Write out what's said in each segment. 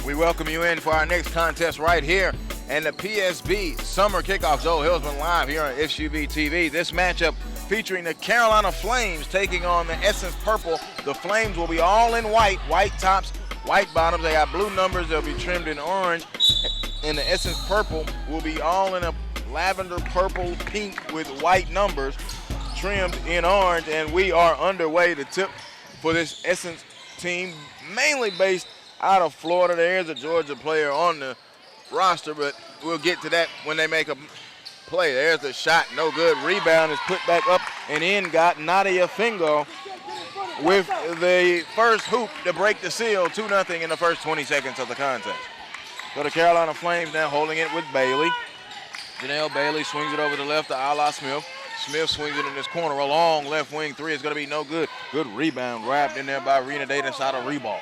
We welcome you in for our next contest right here and the PSB Summer Kickoff. Joe Hillsman live here on SUVtv. This matchup featuring the Carolina Flames taking on the Essence Purple. The Flames will be all in white tops, white bottoms. They got blue numbers. They'll be trimmed in orange. And the Essence Purple will be all in a lavender, purple, pink with white numbers trimmed in orange. And we are underway to tip for this Essence team, mainly based out of Florida. There is a Georgia player on the roster, but we'll get to that when they make a play. There's the shot, no good. Rebound is put back up and in. Got Nadia Fingal with the first hoop to break the seal. 2-0 in the first 20 seconds of the contest. So the Carolina Flames now holding it with Bailey. Janelle Bailey swings it over to the left to Ala Smith. Smith swings it in this corner. A long left wing three is going to be no good. Good rebound wrapped in there by Rena Davis out of Reball.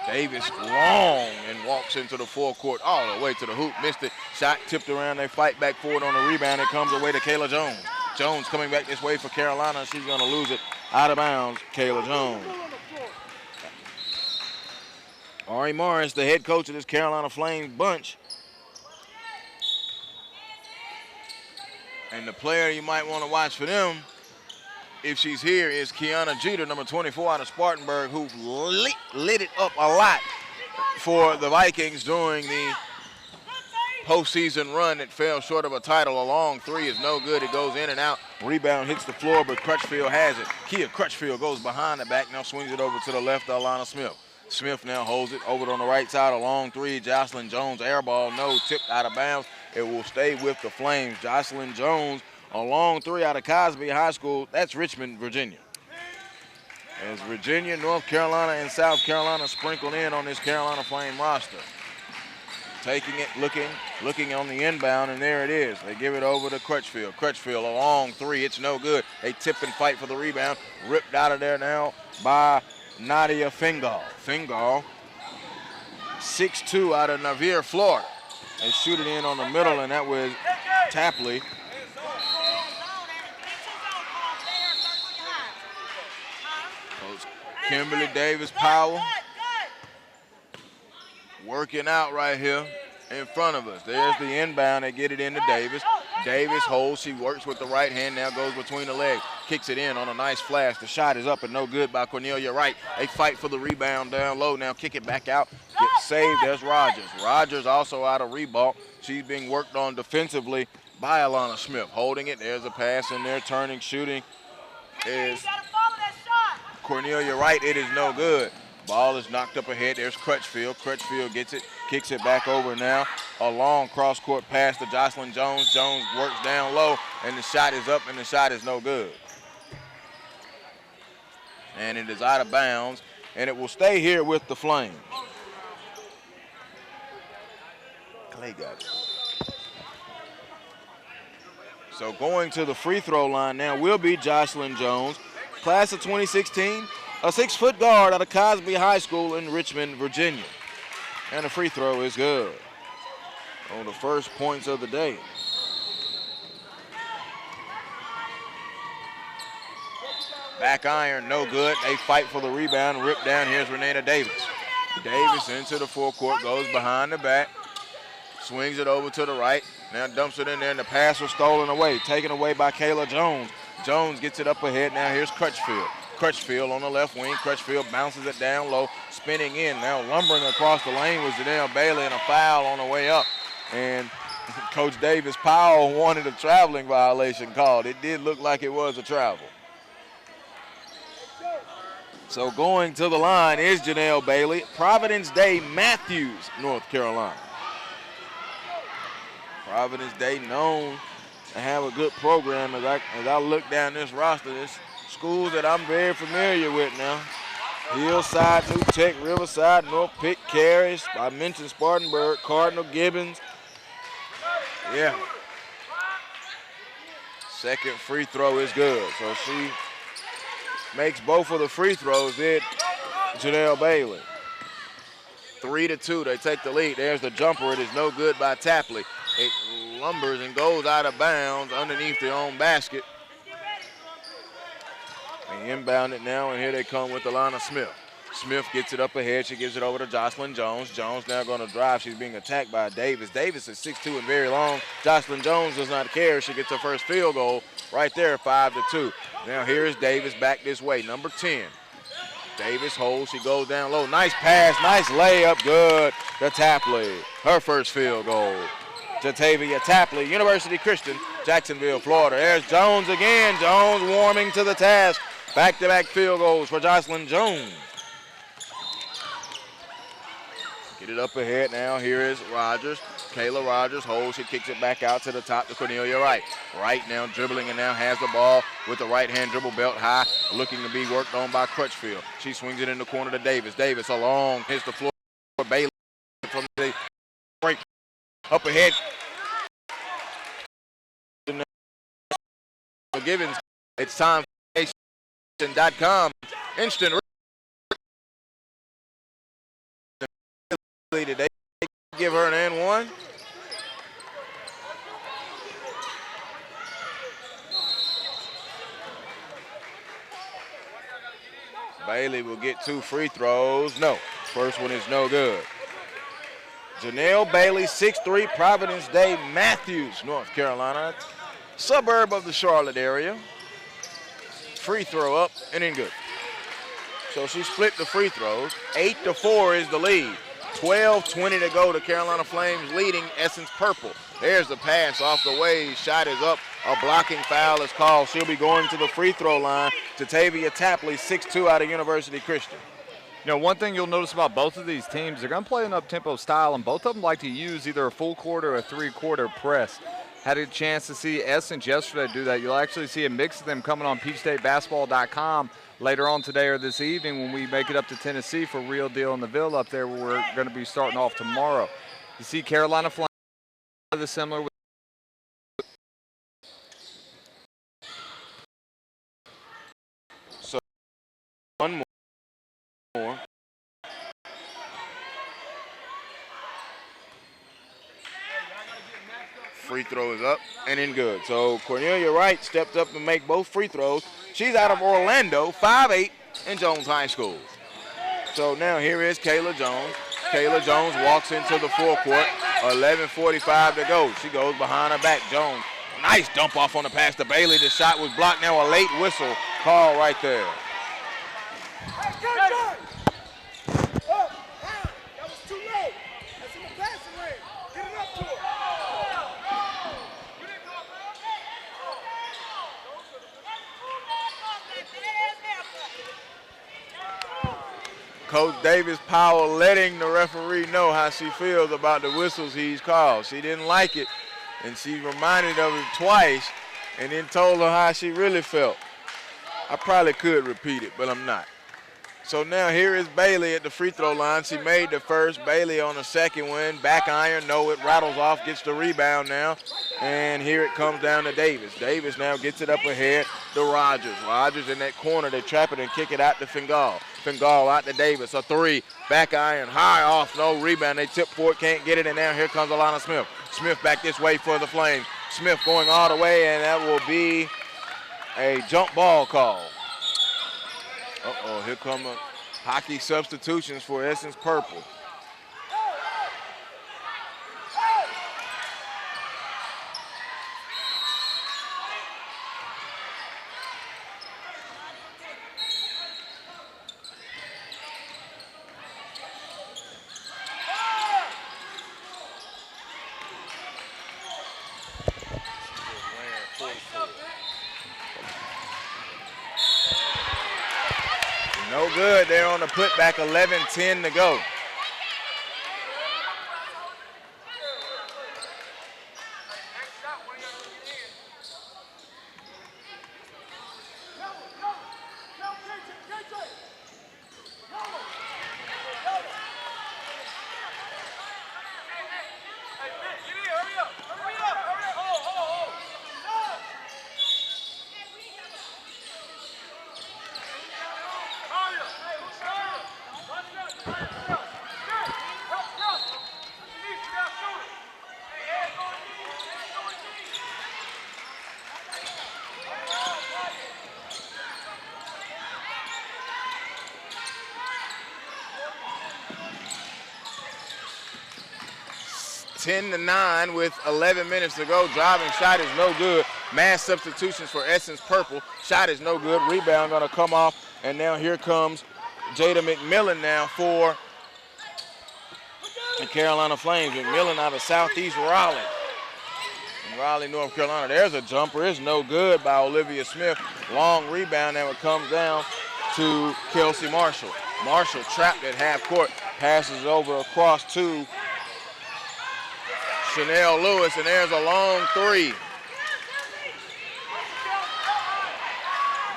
Davis long and walks into the forecourt all the way to the hoop. Missed it. Shot tipped around. They fight back forward on the rebound. It comes away to Kayla Jones. Jones coming back this way for Carolina. She's going to lose it out of bounds. Kayla Jones. Ari Morris, the head coach of this Carolina Flames bunch. And the player you might want to watch for them, if she's here, is Kiana Jeter, number 24 out of Spartanburg, who lit it up a lot for the Vikings during the postseason run. It fell short of a title. A long three is no good. It goes in and out. Rebound hits the floor, but Crutchfield has it. Kia Crutchfield goes behind the back, now swings it over to the left to Alana Smith. Smith now holds it over on the right side. A long three. Jocelyn Jones air ball, no, tipped out of bounds. It will stay with the Flames. Jocelyn Jones, a long three out of Cosby High School. That's Richmond, Virginia. As Virginia, North Carolina, and South Carolina sprinkled in on this Carolina Flame roster. Taking it, looking on the inbound, and there it is. They give it over to Crutchfield. Crutchfield, a long three. It's no good. They tip and fight for the rebound. Ripped out of there now by Nadia Fingal. Fingal, 6'2", out of Navier, Florida. They shoot it in on the middle, and that was Tapley. Coach Kimberly Davis Powell working out right here in front of us. There's the inbound. They get it into Davis. Davis holds. She works with the right hand. Now goes between the legs. Kicks it in on a nice flash. The shot is up and no good by Cornelia Wright. They fight for the rebound down low. Now kick it back out. Gets saved. There's Rogers. Rogers also out of rebound. She's being worked on defensively by Alana Smith. Holding it. There's a pass in there. Turning, shooting is Cornelia Wright. It is no good. Ball is knocked up ahead. There's Crutchfield. Crutchfield gets it, kicks it back over now. A long cross-court pass to Jocelyn Jones. Jones works down low, and the shot is up, and the shot is no good. And it is out of bounds, and it will stay here with the Flames. Clay got it. So going to the free throw line now will be Jocelyn Jones, class of 2016. A 6-foot guard out of Cosby High School in Richmond, Virginia. And the free throw is good on the first points of the day. Back iron, no good. They fight for the rebound, ripped down. Here's Renata Davis. Davis into the forecourt, goes behind the back, swings it over to the right. Now dumps it in there, and the pass was stolen away, taken away by Kayla Jones. Jones gets it up ahead. Now here's Crutchfield. Crutchfield on the left wing. Crutchfield bounces it down low, spinning in. Now lumbering across the lane was Janelle Bailey, and a foul on the way up. And Coach Davis Powell wanted a traveling violation called. It did look like it was a travel. So going to the line is Janelle Bailey, Providence Day Matthews, North Carolina. Providence Day known to have a good program. As I look down this roster, this schools that I'm very familiar with now. Hillside, New Tech, Riverside, North Pitt, Caris. I mentioned Spartanburg, Cardinal, Gibbons. Yeah. Second free throw is good. So she makes both of the free throws, did Janelle Bailey. 3-2, they take the lead. There's the jumper. It is no good by Tapley. It lumbers and goes out of bounds underneath their own basket. They inbound it now, and here they come with Alana Smith. Smith gets it up ahead. She gives it over to Jocelyn Jones. Jones now going to drive. She's being attacked by Davis. Davis is 6'2" and very long. Jocelyn Jones does not care. She gets her first field goal right there, 5-2. Now here is Davis back this way, number 10. Davis holds. She goes down low. Nice pass. Nice layup. Good to Tapley. Her first field goal. Jatavia Tapley, University Christian, Jacksonville, Florida. There's Jones again. Jones warming to the task. Back-to-back field goals for Jocelyn Jones. Get it up ahead now. Here is Rogers. Kayla Rogers holds. She kicks it back out to the top to Cornelia Wright. Wright now dribbling and now has the ball with the right-hand dribble belt high, looking to be worked on by Crutchfield. She swings it in the corner to Davis. Davis along, hits the floor. Bailey from the break. Up ahead. Givens. It's time for Nation.com. Instant. Did they give her an and one? Bailey will get 2 free throws. No. First one is no good. Janelle Bailey, 6'3", Providence Day, Matthews, North Carolina, suburb of the Charlotte area. Free throw up and in good. So she split the free throws. 8-4 is the lead. 12:20 to go. The Carolina Flames leading Essence Purple. There's the pass off the way. Shot is up. A blocking foul is called. She'll be going to the free throw line. Jatavia Tapley, 6'2", out of University Christian. You know, one thing you'll notice about both of these teams, they're going to play an up-tempo style, and both of them like to use either a full court or a three-quarter press. Had a chance to see Essence yesterday do that. You'll actually see a mix of them coming on PeachStateBasketball.com later on today or this evening when we make it up to Tennessee for Real Deal in the Ville up there, where we're going to be starting off tomorrow. You see Carolina Flames the similar with so one more. Free throw is up and in good. So Cornelia Wright stepped up and make both free throws. She's out of Orlando, 5'8", in Jones High School. So now here is Kayla Jones. Kayla Jones walks into the forecourt. 11:45 to go. She goes behind her back. Jones, nice dump off on the pass to Bailey. The shot was blocked. Now a late whistle call right there. Coach Davis Powell letting the referee know how she feels about the whistles he's called. She didn't like it, and she reminded of him twice and then told her how she really felt. I probably could repeat it, but I'm not. So now here is Bailey at the free throw line. She made the first. Bailey on the second one. Back iron, no, it rattles off, gets the rebound now. And here it comes down to Davis. Davis now gets it up ahead to Rogers. Rogers in that corner. They trap it and kick it out to Fingal. Fingal out to Davis. A three. Back iron. High off. No rebound. They tip for it. Can't get it. And now here comes Alana Smith. Smith back this way for the Flames. Smith going all the way, and that will be a jump ball call. Uh-oh. Here come hockey substitutions for Essence Purple. No good. They're on the putback, 11:10 to go. 10-9 with 11 minutes to go. Driving shot is no good. Mass substitutions for Essence Purple. Shot is no good. Rebound going to come off. And now here comes Jada McMillan now for the Carolina Flames. McMillan out of Southeast Raleigh. In Raleigh, North Carolina. There's a jumper. It's no good by Olivia Smith. Long rebound, and it comes down to Kelsey Marshall. Marshall trapped at half court. Passes over across to Chanel Lewis, and there's a long three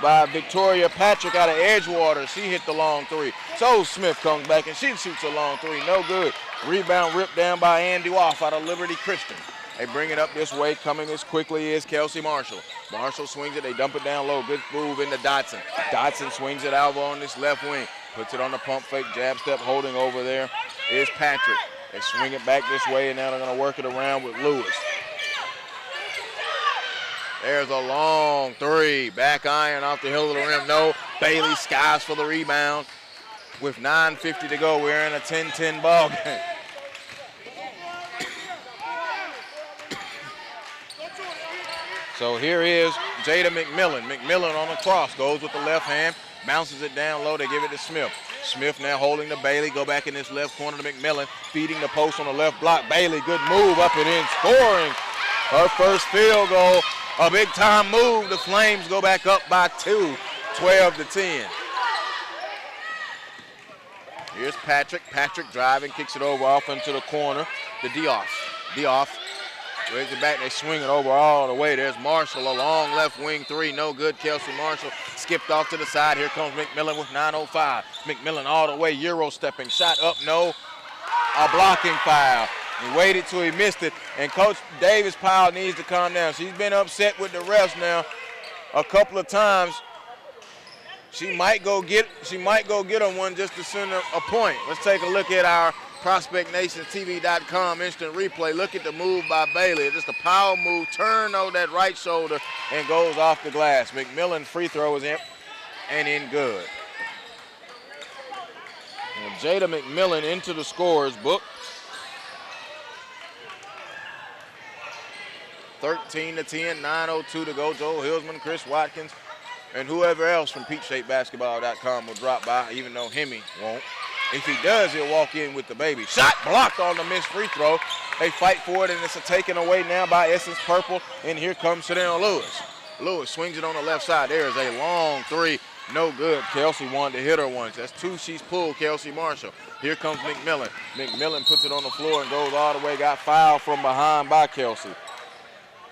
by Victoria Patrick out of Edgewater. She hit the long three. So Smith comes back and she shoots a long three. No good. Rebound ripped down by Andy Woff out of Liberty Christian. They bring it up this way. Coming as quickly as Kelsey Marshall. Marshall swings it. They dump it down low. Good move into Dotson. Dotson swings it out on this left wing. Puts it on the pump fake. Jab step holding over there is Patrick. They swing it back this way, and now they're going to work it around with Lewis. There's a long three. Back iron off the hill of the rim. No. Bailey skies for the rebound. With 9:50 to go, we're in a 10-10 ball game. So here is Jada McMillan. McMillan on the cross. Goes with the left hand. Bounces it down low. They give it to Smith. Smith now holding to Bailey. Go back in this left corner to McMillan. Feeding the post on the left block. Bailey, good move up and in. Scoring her first field goal. A big time move. The Flames go back up by 2. 12-10. Here's Patrick. Patrick driving. Kicks it over off into the corner to Dioff. Dioff. Raise it back, they swing it over all the way. There's Marshall, a long left wing three, no good. Kelsey Marshall skipped off to the side. Here comes McMillan with 9:05. McMillan all the way, Euro stepping, shot up, no. A blocking foul. He waited till he missed it, and Coach Davis Powell needs to calm down. She's been upset with the refs now a couple of times. She might go get on one just to send a point. Let's take a look at our ProspectNationTV.com instant replay. Look at the move by Bailey. Just a power move, turn on that right shoulder, and goes off the glass. McMillan free throw is in and in good. And Jada McMillan into the scorer's book. 13-10, 9:02 to go. Joel Hilsman, Chris Watkins, and whoever else from PeachShapeBasketball.com will drop by, even though Hemi won't. If he does, he'll walk in with the baby. Shot blocked on the missed free throw. They fight for it, and it's taken away now by Essence Purple. And here comes Chanel Lewis. Lewis swings it on the left side. There is a long three. No good. Kelsey wanted to hit her once. That's two she's pulled, Kelsey Marshall. Here comes McMillan. McMillan puts it on the floor and goes all the way. Got fouled from behind by Kelsey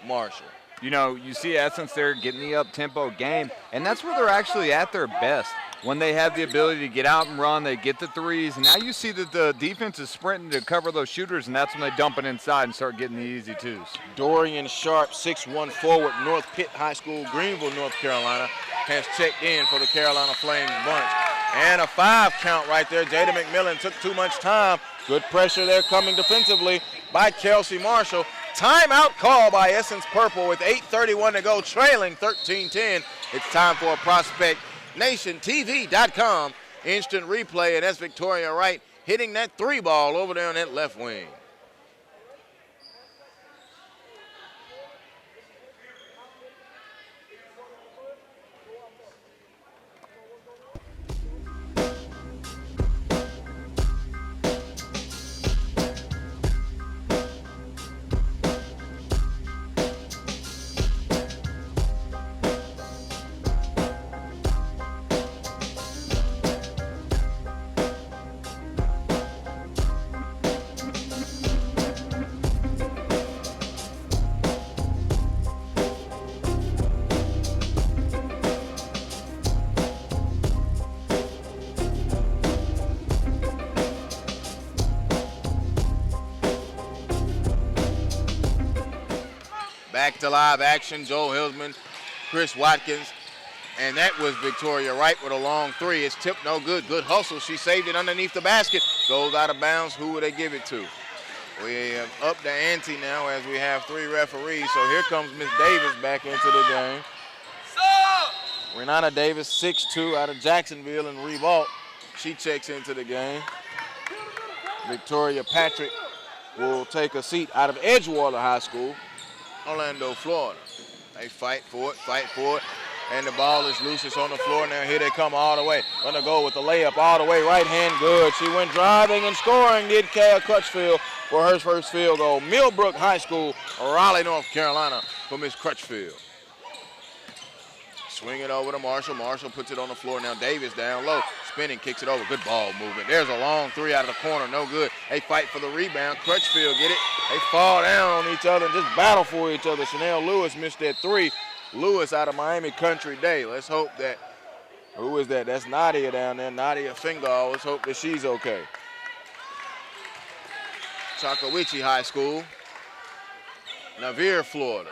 Marshall. You know, you see Essence there getting the up-tempo game, and that's where they're actually at their best. When they have the ability to get out and run, they get the threes. And now you see that the defense is sprinting to cover those shooters, and that's when they dump it inside and start getting the easy twos. Dorian Sharp, 6'1" forward, North Pitt High School, Greenville, North Carolina, has checked in for the Carolina Flames bunch. And a 5 count right there. Jada McMillan took too much time. Good pressure there coming defensively by Kelsey Marshall. Timeout call by Essence Purple with 8:31 to go, trailing 13-10. It's time for a ProspectNationTV.com instant replay, and that's Victoria Wright hitting that 3 ball over there on that left wing. Back to live action, Joel Hilsman, Chris Watkins, and that was Victoria Wright with a long 3. It's tipped, no good. Good hustle. She saved it underneath the basket. Goes out of bounds. Who would they give it to? We have upped the ante now as we have 3 referees. So here comes Miss Davis back into the game. Renata Davis, 6'2", out of Jacksonville and Revolt. She checks into the game. Victoria Patrick will take a seat out of Edgewater High School, Orlando, Florida. They fight for it, and the ball is loose. It's on the floor now. Here they come all the way. Gonna go with the layup all the way. Right hand good. She went driving and scoring. Did Kaya Crutchfield for her first field goal. Millbrook High School, Raleigh, North Carolina for Miss Crutchfield. Swing it over to Marshall. Marshall puts it on the floor now. Davis down low. Spinning, kicks it over. Good ball movement. There's a long three out of the corner. No good. They fight for the rebound. Crutchfield get it. They fall down on each other and just battle for each other. Chanel Lewis missed that three. Lewis out of Miami Country Day. Let's hope that, who is that? That's Nadia down there. Nadia Fingal. Let's hope that she's okay. Chocowitchee High School, Navier, Florida.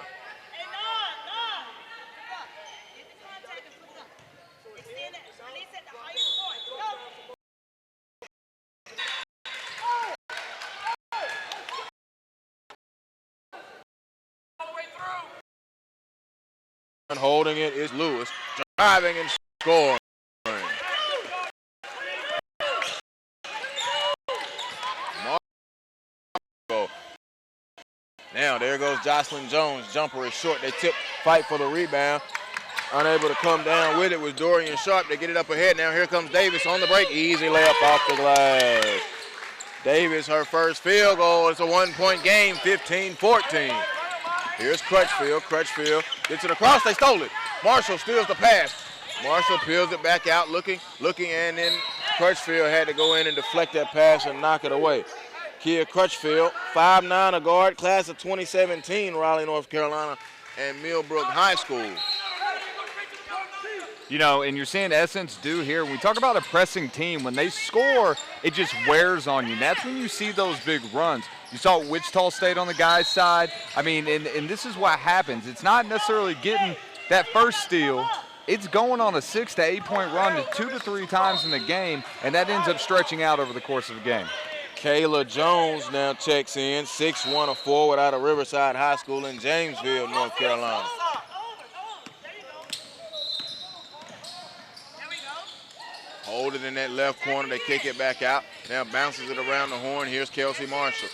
Holding it is Lewis, driving and scoring. Now there goes Jocelyn Jones. Jumper is short. They fight for the rebound. Unable to come down with it was Dorian Sharp. They get it up ahead. Now here comes Davis on the break. Easy layup off the glass. Davis, her first field goal. It's a 1-point game, 15-14. Here's Crutchfield. Crutchfield gets it across. They stole it. Marshall steals the pass. Marshall peels it back out, looking, and then Crutchfield had to go in and deflect that pass and knock it away. Kia Crutchfield, 5'9", a guard, class of 2017, Raleigh, North Carolina, and Millbrook High School. You know, and you're seeing Essence do here. When we talk about a pressing team, when they score, it just wears on you. And that's when you see those big runs. You saw Wichita State on the guys' side. I mean, and this is what happens. It's not necessarily getting that first steal. It's going on a 6 to 8 point run 2 to 3 times in the game, and that ends up stretching out over the course of the game. Kayla Jones now checks in, 6'1", a forward out of Riverside High School in Jamesville, North Carolina. Hold it in that left corner. They kick it back out. Now bounces it around the horn. Here's Kelsey Marshall.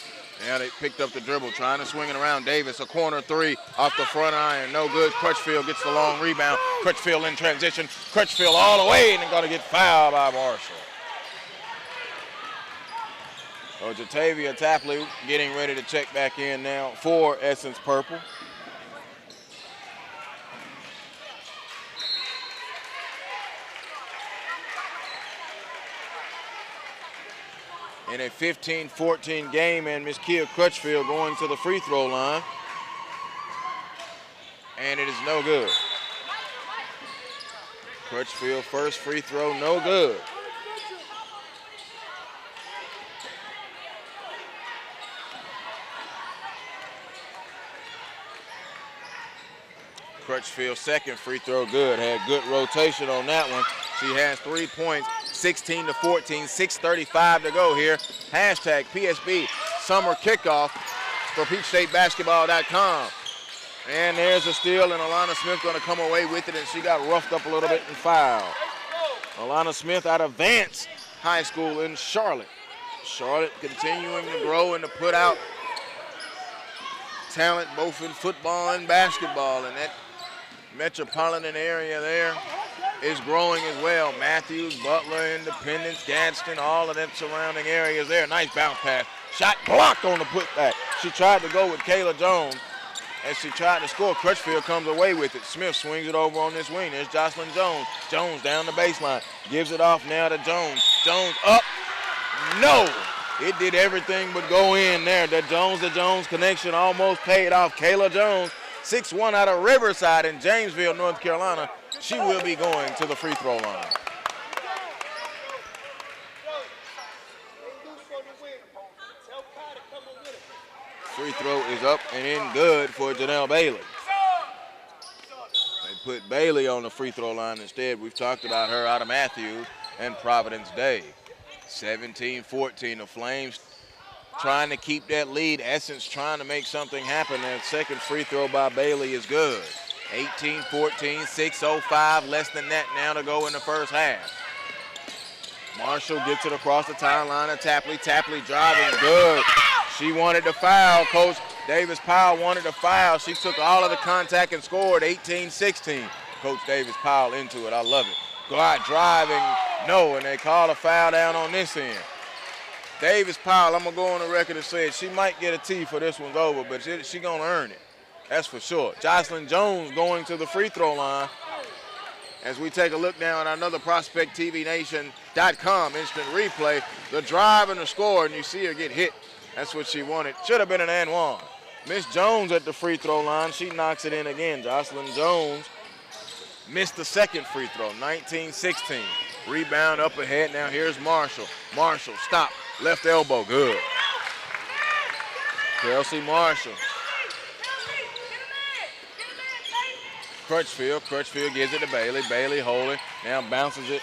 Now they picked up the dribble, trying to swing it around. Davis, a corner three off the front iron. No good. Crutchfield gets the long rebound. Crutchfield in transition. Crutchfield all the way, and they're going to get fouled by Marshall. So Jatavia Tapley getting ready to check back in now for Essence Purple. In a 15-14 game, and Miss Kia Crutchfield going to the free throw line. And it is no good. Crutchfield first free throw, no good. Crutchfield second free throw, good. Had good rotation on that one. She has 3 points, 16 to 14, 6:35 to go here. Hashtag PSB Summer Kickoff for PeachStateBasketball.com. And there's a steal, and Alana Smith going to come away with it, and she got roughed up a little bit and fouled. Alana Smith out of Vance High School in Charlotte. Charlotte continuing to grow and to put out talent both in football and basketball, and that metropolitan area there is growing as well. Matthews, Butler, Independence, Gadsden, all of them surrounding areas there. Nice bounce pass. Shot blocked on the putback. She tried to go with Kayla Jones as she tried to score. Crutchfield comes away with it. Smith swings it over on this wing. There's Jocelyn Jones. Jones down the baseline. Gives it off now to Jones. Jones up. No. It did everything but go in there. The Jones connection almost paid off. Kayla Jones, 6'1" out of Riverside in Jamesville, North Carolina. She will be going to the free throw line. Free throw is up and in good for Janelle Bailey. They put Bailey on the free throw line instead. We've talked about her out of Matthews and Providence Day. 17-14, the Flames trying to keep that lead. Essence trying to make something happen. That second free throw by Bailey is good. 18-14, 6:05, less than that now to go in the first half. Marshall gets it across the timeline to Tapley. Tapley driving, good. She wanted to foul. Coach Davis-Powell wanted to foul. She took all of the contact and scored 18-16. Coach Davis-Powell into it. I love it. Go out driving, no, and they call a foul down on this end. Davis-Powell, I'm going to go on the record and say it. She might get a T for this one's over, but she going to earn it. That's for sure. Jocelyn Jones going to the free throw line. As we take a look now at another ProspectTVNation.com instant replay, the drive and the score, and you see her get hit. That's what she wanted. Should have been an and one. Miss Jones at the free throw line. She knocks it in again. Jocelyn Jones missed the second free throw, 19-16. Rebound up ahead. Now here's Marshall. Marshall, stop. Left elbow, good. Kelsey Marshall. Crutchfield gives it to Bailey. Bailey holding. Now bounces it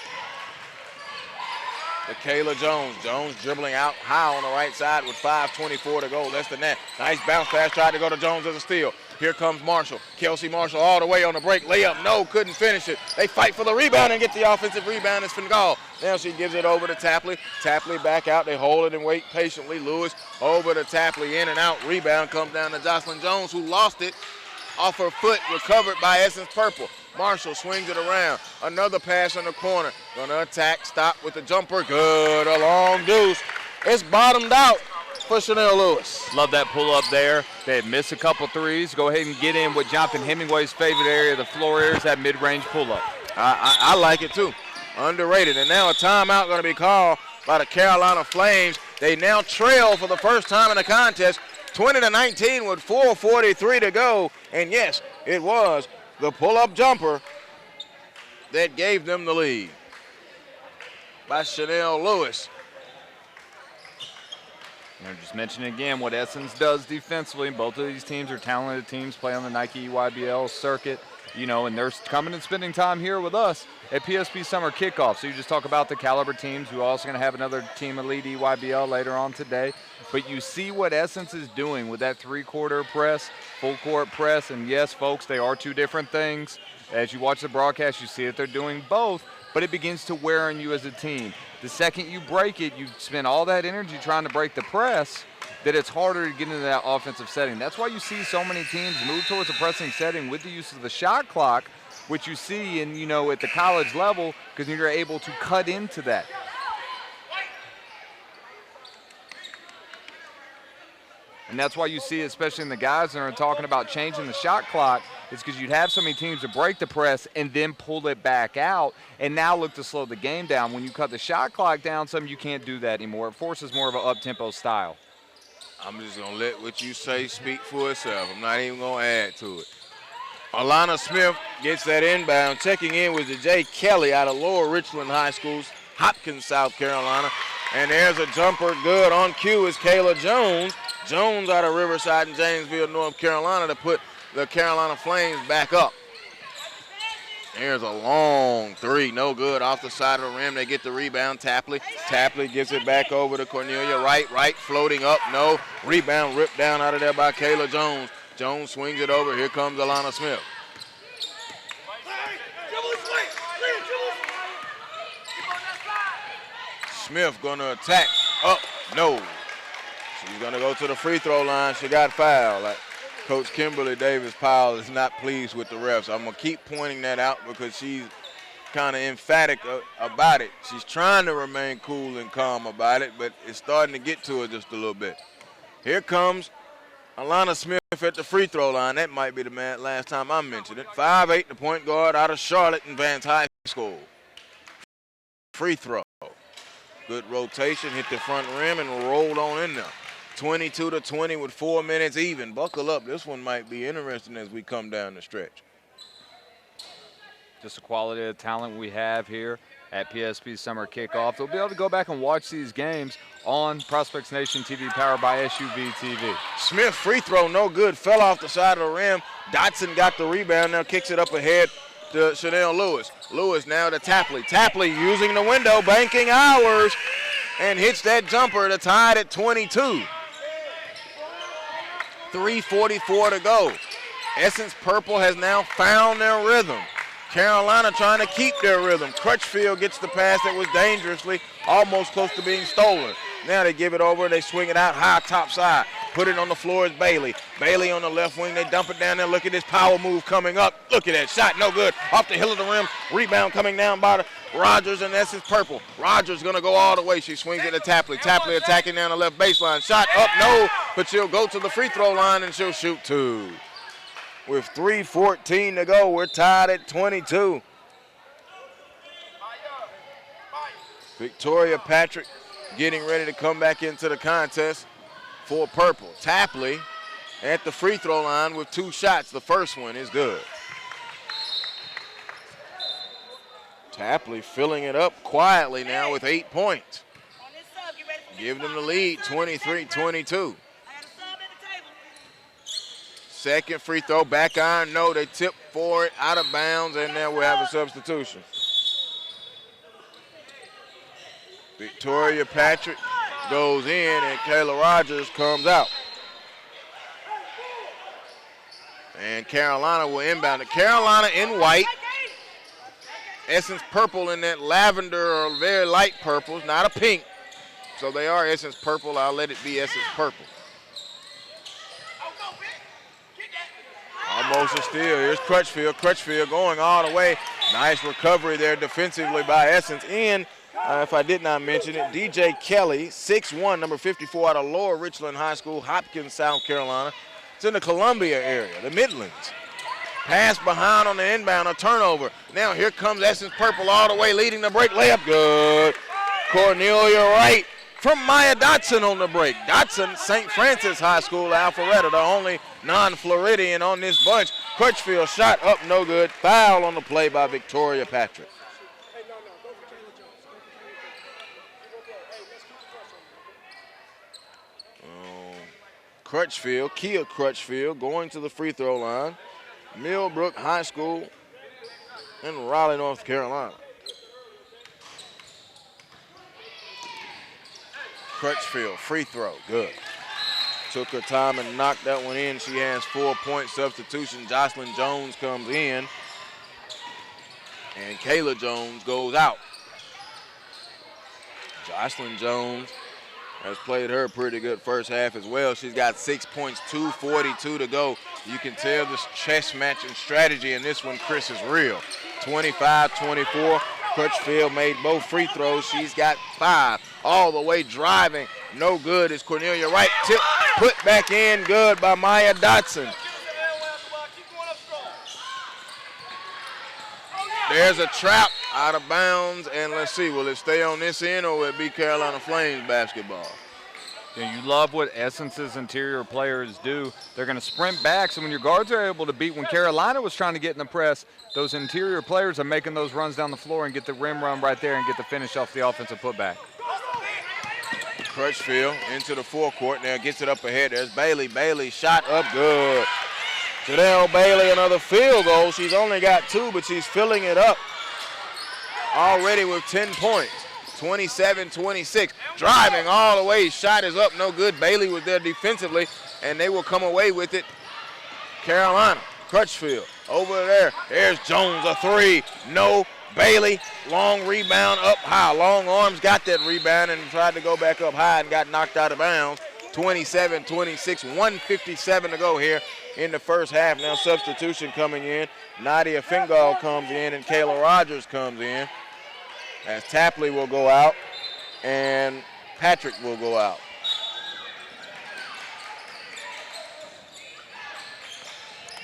to Kayla Jones. Jones dribbling out high on the right side with 5:24 to go. Less than that. Nice bounce pass. Tried to go to Jones as a steal. Here comes Marshall. Kelsey Marshall all the way on the break. Layup, no, couldn't finish it. They fight for the rebound and get the offensive rebound. It's Fingal. Now she gives it over to Tapley. Tapley back out. They hold it and wait patiently. Lewis over to Tapley, in and out. Rebound comes down to Jocelyn Jones, who lost it off her foot, recovered by Essence Purple. Marshall swings it around. Another pass in the corner. Gonna attack, stop with the jumper. Good, a long deuce. It's bottomed out for Chanel Lewis. Love that pull up there. They had missed a couple threes. Go ahead and get in what Jonathan Hemingway's favorite area of the floor is, that mid-range pull up. I like it too. Underrated. And now a timeout going to be called by the Carolina Flames. They now trail for the first time in the contest, 20-19 with 4:43 to go. And yes, it was the pull-up jumper that gave them the lead by Chanel Lewis. And just mention again what Essence does defensively. Both of these teams are talented teams, play on the Nike EYBL circuit, you know, and they're coming and spending time here with us at PSB Summer Kickoff. So you just talk about the caliber teams. We're also going to have another team elite EYBL later on today. But you see what Essence is doing with that three-quarter press, full-court press, and yes, folks, they are two different things. As you watch the broadcast, you see that they're doing both, but it begins to wear on you as a team. The second you break it, you spend all that energy trying to break the press, that it's harder to get into that offensive setting. That's why you see so many teams move towards a pressing setting with the use of the shot clock, which you see in, you know, at the college level, because you're able to cut into that. And that's why you see, especially in the guys that are talking about changing the shot clock, is because you'd have so many teams to break the press and then pull it back out and now look to slow the game down. When you cut the shot clock down some, you can't do that anymore. It forces more of an up-tempo style. I'm just going to let what you say speak for itself. I'm not even going to add to it. Alana Smith gets that inbound. Checking in with Jay Kelly out of Lower Richland High School's Hopkins, South Carolina. And there's a jumper good on cue is Kayla Jones. Jones out of Riverside and Janesville, North Carolina, to put the Carolina Flames back up. There's a long three, no good, off the side of the rim. They get the rebound, Tapley. Tapley gives it back over to Cornelia. Right, floating up, no. Rebound ripped down out of there by Kayla Jones. Jones swings it over. Here comes Alana Smith. Smith gonna attack, up, no. She's going to go to the free throw line. She got fouled. Like Coach Kimberly Davis-Powell is not pleased with the refs. I'm going to keep pointing that out because she's kind of emphatic about it. She's trying to remain cool and calm about it, but it's starting to get to her just a little bit. Here comes Alana Smith at the free throw line. That might be the last time I mentioned it. 5'8", the point guard out of Charlotte and Vance High School. Free throw. Good rotation, hit the front rim and rolled on in there. 22-20 with 4 minutes even. Buckle up. This one might be interesting as we come down the stretch. Just the quality of talent we have here at PSB Summer Kickoff. They'll be able to go back and watch these games on Prospects Nation TV, powered by SUVtv. Smith free throw, no good. Fell off the side of the rim. Dotson got the rebound. Now kicks it up ahead to Chanel Lewis. Lewis now to Tapley. Tapley using the window, banking hours, and hits that jumper to tie it at 22. 3:44 to go. Essence Purple has now found their rhythm. Carolina trying to keep their rhythm. Crutchfield gets the pass that was dangerously almost close to being stolen. Now they give it over. They swing it out high top side. Put it on the floor is Bailey. Bailey on the left wing. They dump it down there. Look at this power move coming up. Look at that shot. No good. Off the hill of the rim. Rebound coming down by the Rogers, and that's his purple. Rogers going to go all the way. She swings it to Tapley. Tapley attacking down the left baseline. Shot up. No. But she'll go to the free throw line, and she'll shoot 2. With 3:14 to go, we're tied at 22. Victoria Patrick getting ready to come back into the contest for purple. Tapley at the free throw line with 2 shots. The first one is good. Tapley filling it up quietly now with 8 points. Give them the lead, 23-22. Second free throw, back iron, no, they tip for it, out of bounds, and now we'll have a substitution. Victoria Patrick goes in, and Kayla Rogers comes out. And Carolina will inbound it. Carolina in white. Essence purple in that lavender or very light purple, not a pink. So they are Essence purple. I'll let it be Essence purple. Almost a steal. Here's Crutchfield. Crutchfield going all the way. Nice recovery there defensively by Essence. And if I did not mention it, DJ Kelly, 6'1", number 54 out of Lower Richland High School, Hopkins, South Carolina. It's in the Columbia area, the Midlands. Pass behind on the inbound, a turnover. Now here comes Essence Purple all the way, leading the break. Layup, good. Cornelia Wright from Maya Dotson on the break. Dotson, St. Francis High School, Alpharetta, the only non-Floridian on this bunch. Crutchfield shot up, no good. Foul on the play by Victoria Patrick. Crutchfield, Kia Crutchfield, going to the free throw line. Millbrook High School in Raleigh, North Carolina. Crutchfield, free throw, good. Took her time and knocked that one in. She has 4-point substitution. Jocelyn Jones comes in, and Kayla Jones goes out. Jocelyn Jones has played her pretty good first half as well. She's got 6 points, 2:42 to go. You can tell this chess matching strategy in this one, Chris, is real. 25-24. Crutchfield made both free throws. She's got 5. All the way driving. No good is Cornelia Wright. Tip put back in. Good by Maya Dotson. There's a trap out of bounds, and let's see, will it stay on this end or will it be Carolina Flames basketball? Yeah, you love what Essence's interior players do. They're going to sprint back, so when your guards are able to beat, when Carolina was trying to get in the press, those interior players are making those runs down the floor and get the rim run right there and get the finish off the offensive putback. Crutchfield into the forecourt now, gets it up ahead. There's Bailey. Bailey shot up good. Janelle Bailey, another field goal. She's only got 2, but she's filling it up already with 10 points. 27-26. Driving all the way. Shot is up, no good. Bailey was there defensively, and they will come away with it. Carolina, Crutchfield over there. There's Jones, a 3. No. Bailey, long rebound up high. Long arms got that rebound and tried to go back up high and got knocked out of bounds. 27-26, 1:57 to go here in the first half. Now substitution coming in. Nadia Fingal comes in and Kayla Rogers comes in. As Tapley will go out and Patrick will go out.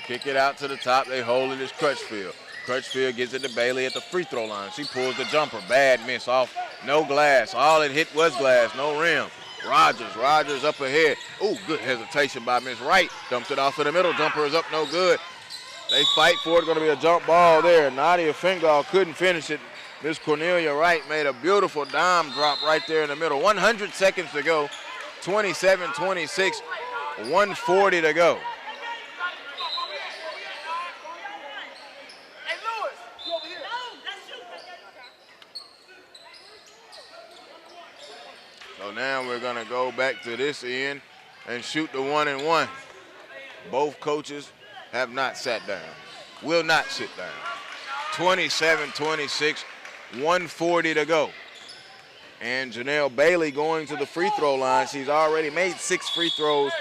Kick it out to the top. They hold it as Crutchfield. Crutchfield gives it to Bailey at the free throw line. She pulls the jumper. Bad miss off. No glass. All it hit was glass. No rim. Rogers up ahead. Ooh, good hesitation by Miss Wright. Dumps it off to the middle. Jumper is up, no good. They fight for it. Going to be a jump ball there. Nadia Fingal couldn't finish it. Miss Cornelia Wright made a beautiful dime drop right there in the middle. 100 seconds to go. 27-26. 1:40 to go. So now we're going to go back to this end and shoot the 1-and-1. Both coaches have not sat down, will not sit down. 27-26, 1:40 to go. And Janelle Bailey going to the free throw line. She's already made 6 free throws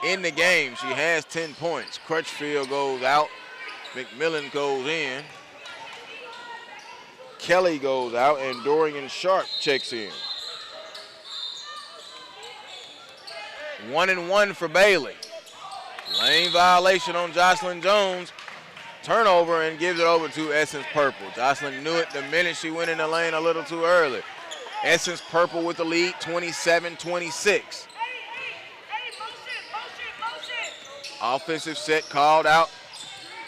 in the game. She has 10 points. Crutchfield goes out. McMillan goes in. Kelly goes out, and Dorian Sharp checks in. 1-1 for Bailey. Lane violation on Jocelyn Jones. Turnover and gives it over to Essence Purple. Jocelyn knew it the minute she went in the lane a little too early. Essence Purple with the lead, 27-26. Offensive set called out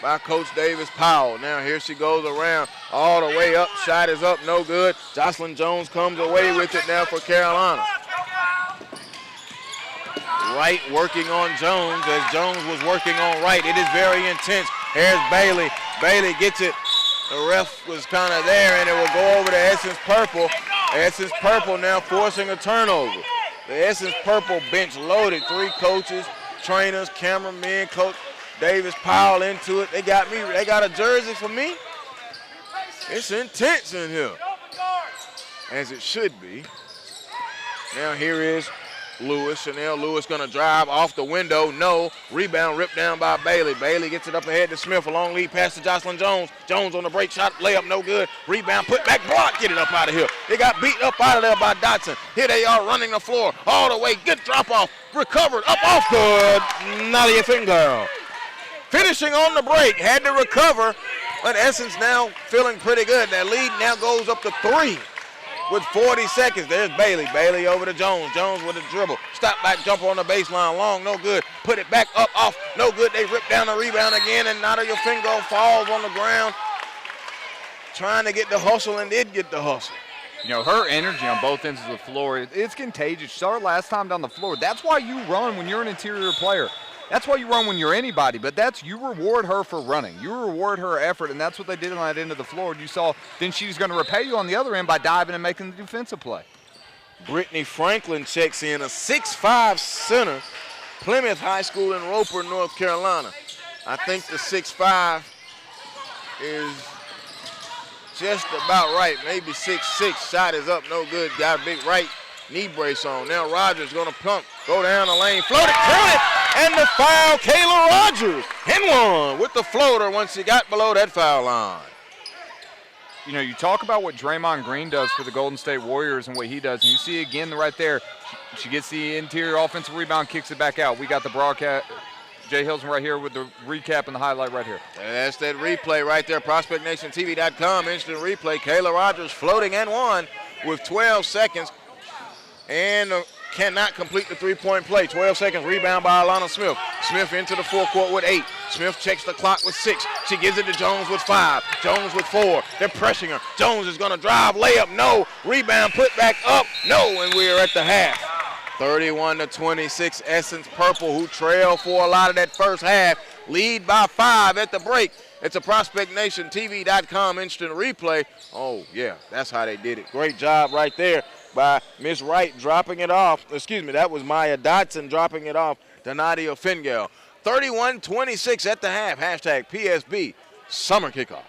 by Coach Davis Powell. Now here she goes around all the way up. Shot is up, no good. Jocelyn Jones comes away with it now for Carolina. Wright working on Jones as Jones was working on Wright. It is very intense. Here's Bailey. Bailey gets it. The ref was kind of there, and it will go over to Essence Purple. Essence Purple now forcing a turnover. The Essence Purple bench loaded. 3 coaches, trainers, cameramen, Coach Davis Powell into it. They got a jersey for me. It's intense in here, as it should be. Now here is Lewis. Chanel Lewis gonna drive off the window. No. Rebound ripped down by Bailey. Bailey gets it up ahead to Smith. A long lead pass to Jocelyn Jones. Jones on the break shot. Layup no good. Rebound put back. Block. Get it up out of here. They got beat up out of there by Dotson. Here they are running the floor all the way. Good drop off. Recovered. Up off. Good. Nadia Fingal. Finishing on the break. Had to recover. But Essence now feeling pretty good. That lead now goes up to 3. With 40 seconds, there's Bailey. Bailey over to Jones. Jones with a dribble. Stop back jumper on the baseline. Long, no good. Put it back up, off. No good. They rip down the rebound again, and Nadia Fingal falls on the ground. Trying to get the hustle and did get the hustle. You know, her energy on both ends of the floor, it's contagious. She saw her last time down the floor. That's why you run when you're an interior player. That's why you run when you're anybody, but you reward her for running. You reward her effort, and that's what they did on that end of the floor. And you saw then she's going to repay you on the other end by diving and making the defensive play. Brittany Franklin checks in, a 6'5" center, Plymouth High School in Roper, North Carolina. I think the 6'5" is just about right, maybe 6'6". Shot is up, no good. Got a big right knee brace on. Now Rogers going to pump, go down the lane, float it, count it, and the foul, Kayla Rogers. And one with the floater once he got below that foul line. You know, you talk about what Draymond Green does for the Golden State Warriors and what he does, and you see again right there, she gets the interior offensive rebound, kicks it back out. We got the broadcast, Jay Hilton right here with the recap and the highlight right here. That's that replay right there, ProspectNationTV.com, instant replay. Kayla Rogers floating and one with 12 seconds. And cannot complete the three-point play. 12 seconds, rebound by Alana Smith. Smith into the forecourt with 8. Smith checks the clock with 6. She gives it to Jones with 5. Jones with 4. They're pressing her. Jones is going to drive, layup, no. Rebound put back up, no. And we are at the half. 31-26, Essence Purple, who trailed for a lot of that first half, lead by 5 at the break. It's a ProspectNationTV.com instant replay. Oh, yeah, that's how they did it. Great job right there by Miss Wright dropping it off. Excuse me, that was Maya Dotson dropping it off to Nadia Fingal. 31-26 at the half. Hashtag PSB Summer Kickoff.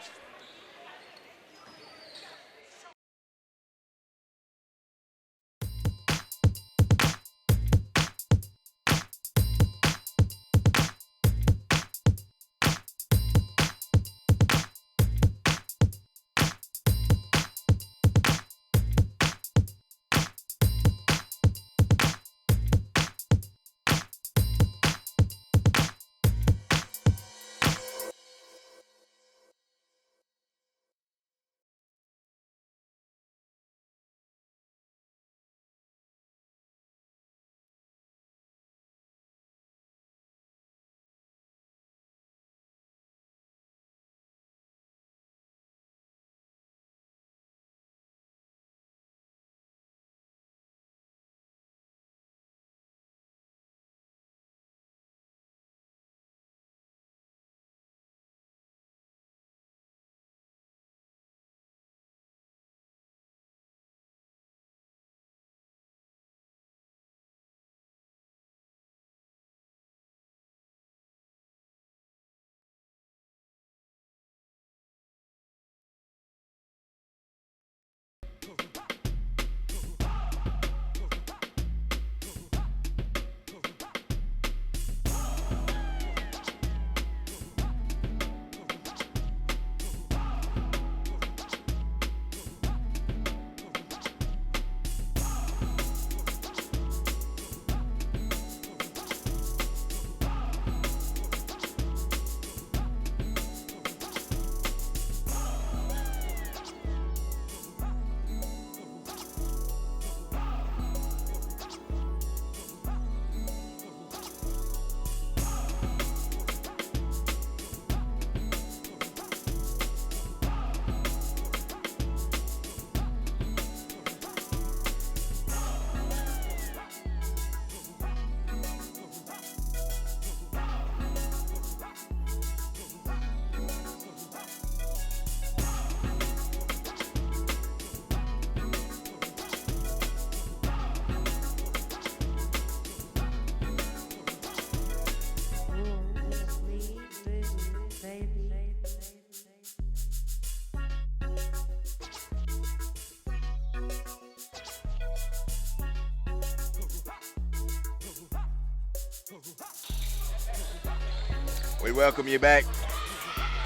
We welcome you back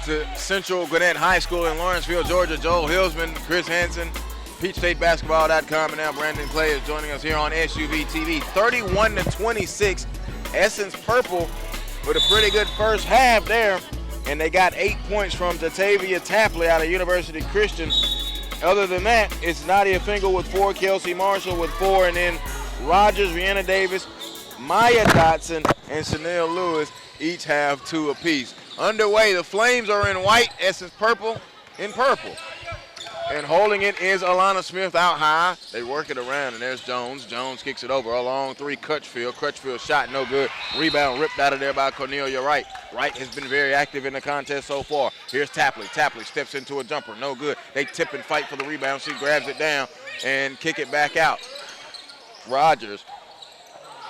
to Central Gwinnett High School in Lawrenceville, Georgia. Joel Hilsman, Chris Hansen, PeachStateBasketball.com, and now Brandon Clay is joining us here on SUVtv. 31-26, Essence Purple with a pretty good first half there, and they got 8 points from Jatavia Tapley out of University Christian. Other than that, it's Nadia Fingal with 4, Kelsey Marshall with 4, and then Rogers, Rihanna Davis, Maya Dotson, and Chanel Lewis each have 2 apiece. Underway, the Flames are in white, Essence Purple in purple. And holding it is Alana Smith out high. They work it around, and there's Jones. Jones kicks it over. A long 3, Crutchfield. Crutchfield shot no good. Rebound ripped out of there by Cornelia Wright. Wright has been very active in the contest so far. Here's Tapley. Tapley steps into a jumper. No good. They tip and fight for the rebound. She grabs it down and kick it back out. Rogers.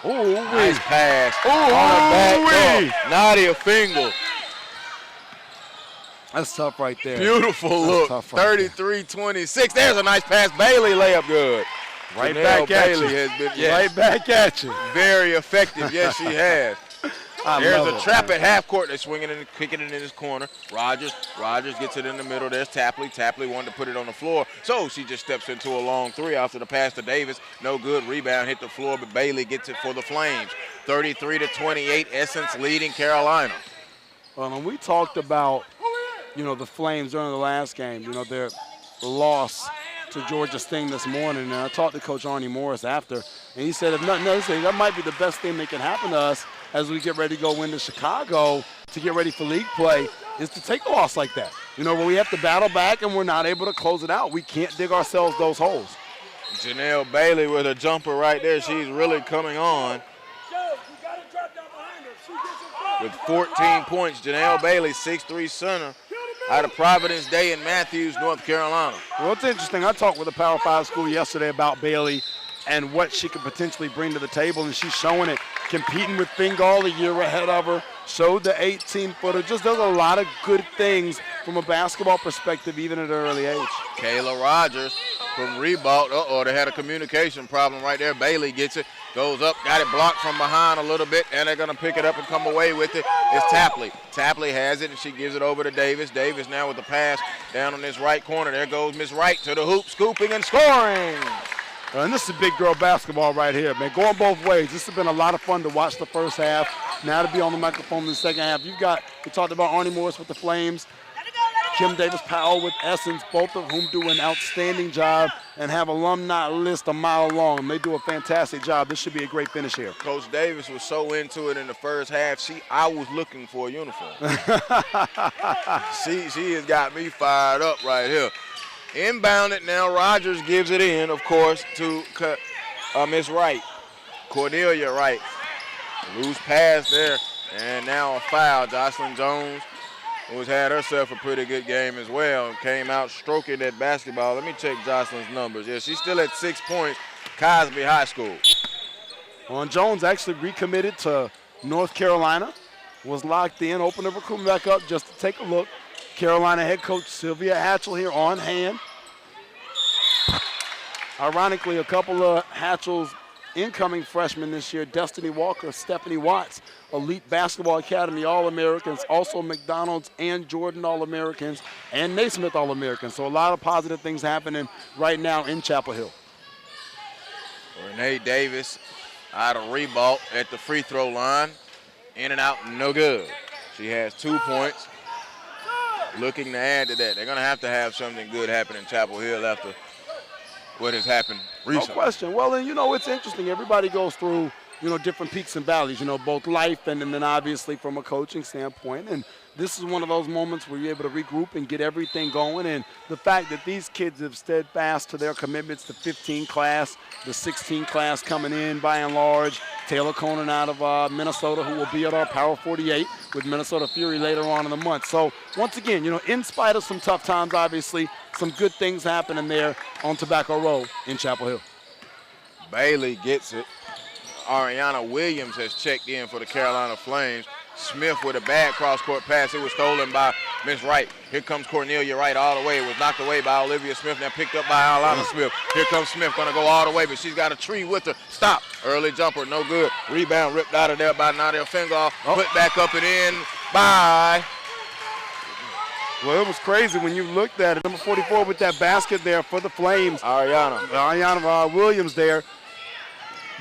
Ooh, nice pass. Ooh, on the back. Nadia Fingal. That's tough right there. Beautiful look. 33-26. There's a nice pass. Bailey layup good. Right back at you. Has been, right back at you. Very effective. Yes, she has. There's a trap man. at half court. They're swinging it and kicking it in his corner. Rogers gets it in the middle. There's Tapley. Tapley wanted to put it on the floor, so she just steps into a long 3 after the pass to Davis. No good. Rebound hit the floor, but Bailey gets it for the Flames. 33-28. Essence leading Carolina. Well, and we talked about, the Flames during the last game, their loss to Georgia Sting this morning. And I talked to Coach Arnie Morris after, and he said, if nothing else, that might be the best thing that can happen to us as we get ready to go into Chicago to get ready for league play, is to take a loss like that. Where we have to battle back and we're not able to close it out. We can't dig ourselves those holes. Janelle Bailey with a jumper right there. She's really coming on. With 14 points, Janelle Bailey, 6'3" center, out of Providence Day in Matthews, North Carolina. Well, it's interesting. I talked with a Power 5 school yesterday about Bailey and what she could potentially bring to the table, and she's showing it. Competing with Fingal a year ahead of her, showed the 18-footer, just does a lot of good things from a basketball perspective, even at an early age. Kayla Rogers from Rebound. They had a communication problem right there. Bailey gets it, goes up, got it blocked from behind a little bit, and they're going to pick it up and come away with it. It's Tapley. Tapley has it, and she gives it over to Davis. Davis now with the pass down on this right corner. There goes Miss Wright to the hoop, scooping and scoring. And this is big girl basketball right here, man. Going both ways. This has been a lot of fun to watch the first half. Now to be on the microphone in the second half. We talked about Arnie Morris with the Flames, Kim Davis-Powell with Essence, both of whom do an outstanding job and have alumni list a mile long. They do a fantastic job. This should be a great finish here. Coach Davis was so into it in the first half. I was looking for a uniform. She has got me fired up right here. Inbounded now. Rogers gives it in, of course, to Miss Wright. Cornelia Wright. Loose pass there, and now a foul. Jocelyn Jones, who's had herself a pretty good game as well, came out stroking that basketball. Let me check Jocelyn's numbers. Yeah, she's still at 6 points. Cosby High School. Well, Jones actually recommitted to North Carolina, was locked in, opened the recruitment back up just to take a look. Carolina head coach Sylvia Hatchell here on hand. Ironically, a couple of Hatchell's incoming freshmen this year, Destiny Walker, Stephanie Watts, Elite Basketball Academy All-Americans, also McDonald's and Jordan All-Americans, and Naismith All-Americans. So a lot of positive things happening right now in Chapel Hill. Renee Davis out of Rebound at the free throw line. In and out, no good. She has 2 points. Looking to add to that. They're going to have something good happen in Chapel Hill after what has happened recently. No question. Well, and it's interesting. Everybody goes through, different peaks and valleys, both life and then obviously from a coaching standpoint. And this is one of those moments where you're able to regroup and get everything going. And the fact that these kids have steadfast to their commitments, the 15 class, the 16 class coming in by and large, Taylor Conan out of Minnesota, who will be at our Power 48 with Minnesota Fury later on in the month. So once again, in spite of some tough times, obviously, some good things happening there on Tobacco Road in Chapel Hill. Bailey gets it. Ariana Williams has checked in for the Carolina Flames. Smith with a bad cross-court pass. It was stolen by Miss Wright. Here comes Cornelia Wright all the way. It was knocked away by Olivia Smith. Now picked up by Alana Smith. Here comes Smith, going to go all the way, but she's got a tree with her. Stop. Early jumper, no good. Rebound ripped out of there by Nadia Fingal. Put back up and in. Bye. Well, it was crazy when you looked at it. Number 44 with that basket there for the Flames. Ariana Williams there.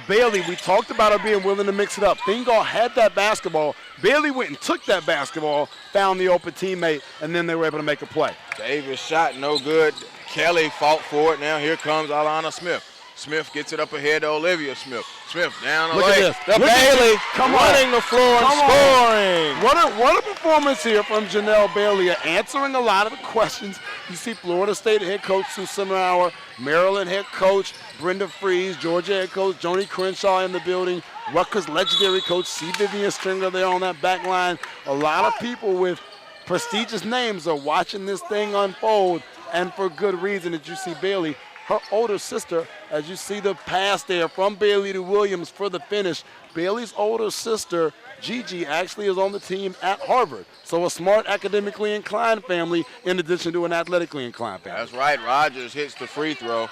Bailey, we talked about her being willing to mix it up. Fingal had that basketball. Bailey went and took that basketball, found the open teammate, and then they were able to make a play. Davis shot no good. Kelly fought for it. Now here comes Alana Smith. Smith gets it up ahead to Olivia Smith. Smith down the Look lane. at this. The Look at Bailey this. Come running on. the floor and Come scoring. What a performance here from Janelle Bailey, answering a lot of the questions. You see Florida State head coach Sue Simmerauer, Maryland head coach Brenda Freeze, Georgia head coach Joni Crenshaw in the building, Rutgers legendary coach C. Vivian Stringer there on that back line. A lot of people with prestigious names are watching this thing unfold, and for good reason. That you see Bailey, her older sister, as you see the pass there from Bailey to Williams for the finish. Bailey's older sister, Gigi, actually is on the team at Harvard. So a smart, academically inclined family in addition to an athletically inclined family. That's right. Rogers hits the free throw.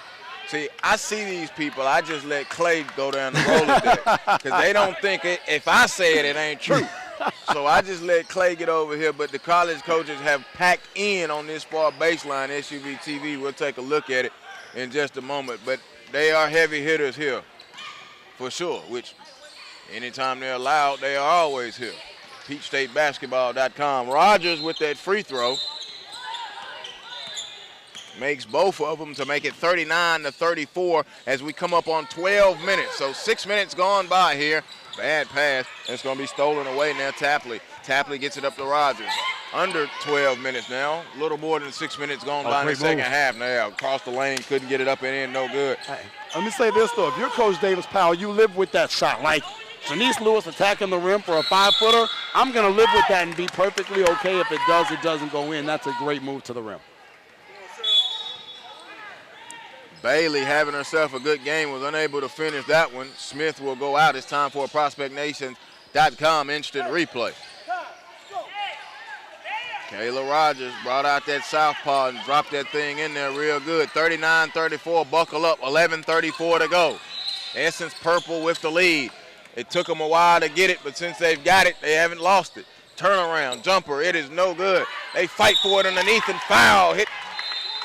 See, I see these people. I just let Clay go down the roller deck because they don't think if I say it, it ain't true. So I just let Clay get over here. But the college coaches have packed in on this far baseline, SUVtv. We'll take a look at it in just a moment. But they are heavy hitters here for sure, which anytime they're allowed, they are always here. PeachStateBasketball.com. Rogers with that free throw. Makes both of them to make it 39-34 as we come up on 12 minutes. So 6 minutes gone by here. Bad pass. And it's going to be stolen away now. Tapley. Tapley gets it up to Rogers. Under 12 minutes now. A little more than 6 minutes gone by in the second half. Now across the lane, couldn't get it up and in. No good. Hey, let me say this, though. If you're Coach Davis Powell, you live with that shot. Like Shanice Lewis attacking the rim for a 5-footer, I'm going to live with that and be perfectly okay if it doesn't go in. That's a great move to the rim. Bailey having herself a good game, was unable to finish that one. Smith will go out. It's time for a ProspectNation.com instant replay. Kayla Rogers brought out that southpaw and dropped that thing in there real good. 39-34, buckle up, 11:34 to go. Essence Purple with the lead. It took them a while to get it, but since they've got it, they haven't lost it. Turnaround, jumper, it is no good. They fight for it underneath and foul, hit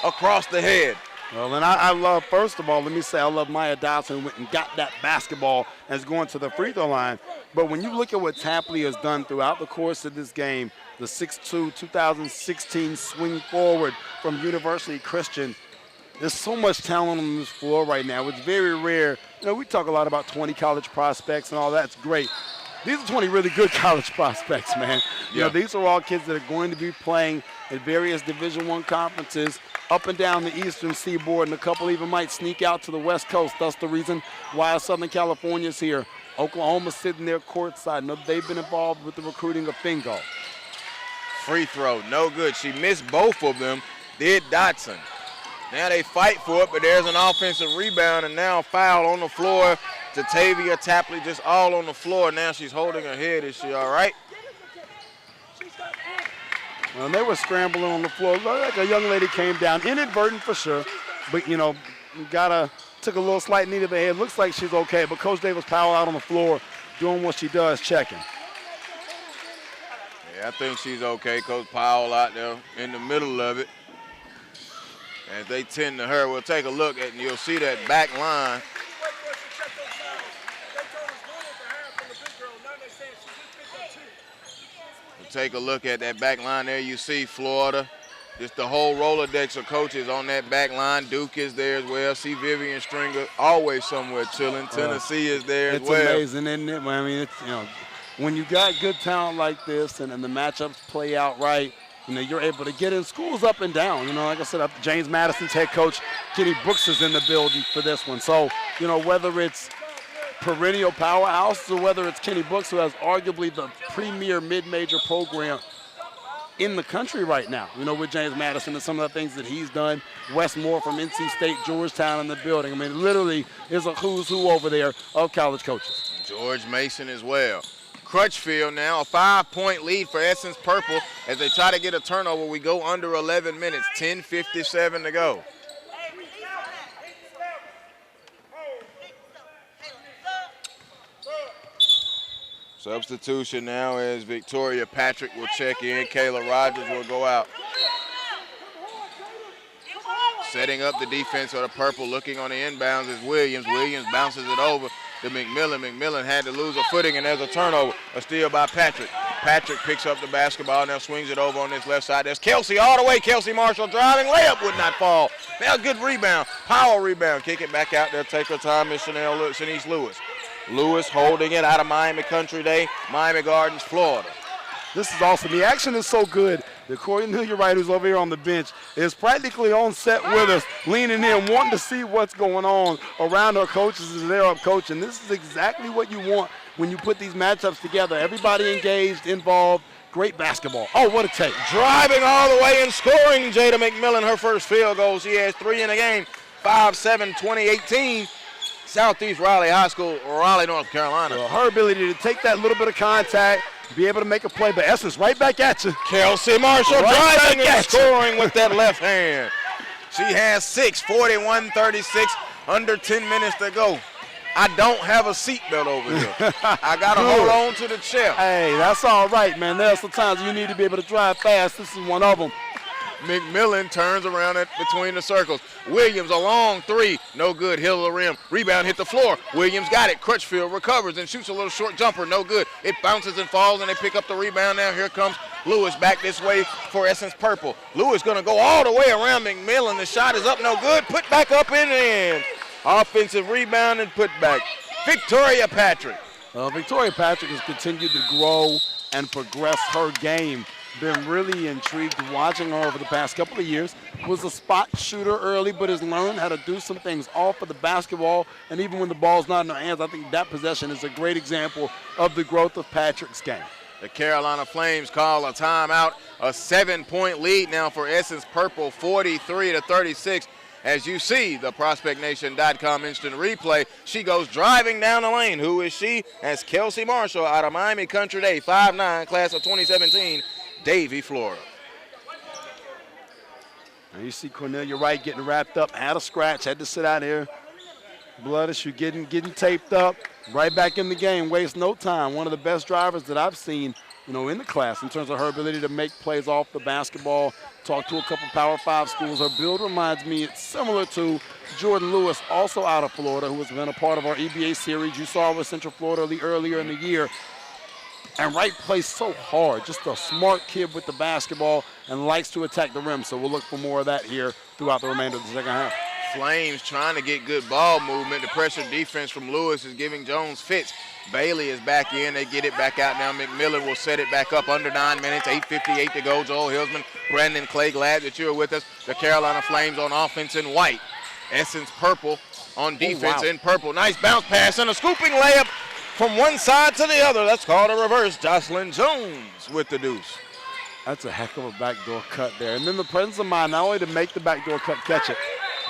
across the head. Well, and I love, first of all, let me say I love Maya Dodson went and got that basketball and is going to the free throw line. But when you look at what Tapley has done throughout the course of this game, the 6'2", 2016 swing forward from University Christian, there's so much talent on this floor right now. It's very rare. You know, we talk a lot about 20 college prospects and all that's great. These are 20 really good college prospects, man. You know, these are all kids that are going to be playing at various Division I conferences up and down the eastern seaboard, and a couple even might sneak out to the West Coast. That's the reason why Southern California's here. Oklahoma's sitting there courtside. No, they've been involved with the recruiting of Fingal. Free throw, no good. She missed both of them, did Dotson. Now they fight for it, but there's an offensive rebound, and now a foul on the floor to Tavia Tapley, just all on the floor. Now she's holding her head. Is she all right? Well, they were scrambling on the floor. Looked like a young lady came down, inadvertent for sure, but, you know, took a little slight knee to the head. Looks like she's okay, but Coach Davis Powell out on the floor doing what she does, checking. Yeah, I think she's okay. Coach Powell out there in the middle of it. As they tend to her, we'll take a look at, and you'll see that back line. We'll take a look at that back line there. You see Florida. Just the whole Rolodex of coaches on that back line. Duke is there as well. See Vivian Stringer always somewhere chilling. Tennessee is there as well. It's amazing, isn't it? I mean, it's, you know, when you got good talent like this and the matchups play out right, you know, you're able to get in schools up and down. You know, like I said, James Madison's head coach, Kenny Brooks, is in the building for this one. So, you know, whether it's perennial powerhouse or whether it's Kenny Brooks, who has arguably the premier mid-major program in the country right now, you know, with James Madison and some of the things that he's done. Wes Moore from NC State, Georgetown in the building. I mean, literally is a who's who over there of college coaches. George Mason as well. Crutchfield now, a 5-point lead for Essence Purple as they try to get a turnover. We go under 11 minutes, 10:57 to go. Substitution now is Victoria Patrick will check in. Kayla Rogers will go out. Setting up the defense for the purple, looking on the inbounds is Williams. Williams bounces it over to McMillan. McMillan had to lose a footing, and there's a turnover. A steal by Patrick. Patrick picks up the basketball, now swings it over on this left side. There's Kelsey all the way. Kelsey Marshall driving. Layup would not fall. Now good rebound. Power rebound. Kick it back out there. Take her time is Shanice Lewis. Lewis holding it out of Miami Country Day, Miami Gardens, Florida. This is awesome. The action is so good that Cornelia Wright, who's over here on the bench, is practically on set with us, leaning in, wanting to see what's going on around her coaches as they're up coaching. This is exactly what you want when you put these matchups together. Everybody engaged, involved, great basketball. Oh, what a take. Driving all the way and scoring, Jada McMillan, her first field goal. She has 3 in the game, 5-7, 2018. Southeast Raleigh High School, Raleigh, North Carolina. Well, her ability to take that little bit of contact, be able to make a play, but Essence right back at you. Kelsey Marshall driving and scoring with that left hand. She has 6, 41-36, under 10 minutes to go. I don't have a seatbelt over here. I got to hold on to the chair. Hey, that's all right, man. There are some times you need to be able to drive fast. This is one of them. McMillan turns around it between the circles. Williams, a long 3, no good, hill of the rim. Rebound hit the floor. Williams got it. Crutchfield recovers and shoots a little short jumper, no good. It bounces and falls, and they pick up the rebound now. Here comes Lewis back this way for Essence Purple. Lewis gonna go all the way around McMillan. The shot is up, no good. Put back up in the end. Offensive rebound and put back. Victoria Patrick. Victoria Patrick has continued to grow and progress her game. Been really intrigued watching her over the past couple of years. Was a spot shooter early, but has learned how to do some things off of the basketball. And even when the ball's not in her hands, I think that possession is a great example of the growth of Patrick's game. The Carolina Flames call a timeout. A 7-point lead now for Essence Purple, 43-36. As you see the ProspectNation.com instant replay, she goes driving down the lane. Who is she? That's Kelsey Marshall out of Miami Country Day, 5'9", class of 2017. Davie, Florida. And you see Cornelia Wright getting wrapped up, had a scratch, had to sit out here. Blood issue getting taped up, right back in the game, waste no time. One of the best drivers that I've seen, in the class in terms of her ability to make plays off the basketball. Talked to a couple Power 5 schools. Her build reminds me, it's similar to Jordan Lewis, also out of Florida, who has been a part of our EBA series. You saw her with Central Florida earlier in the year. And Wright plays so hard, just a smart kid with the basketball and likes to attack the rim. So we'll look for more of that here throughout the remainder of the second half. Flames trying to get good ball movement. The pressure defense from Lewis is giving Jones fits. Bailey is back in. They get it back out now. McMillan will set it back up under 9 minutes. 8:58 to go. Joel Hilsman, Brandon Clay, glad that you're with us. The Carolina Flames on offense in white. Essence Purple on defense in purple. Nice bounce pass and a scooping layup from one side to the other. That's called a reverse. Jocelyn Jones with the deuce. That's a heck of a backdoor cut there. And then the presence of mind, not only to make the backdoor cut, catch it,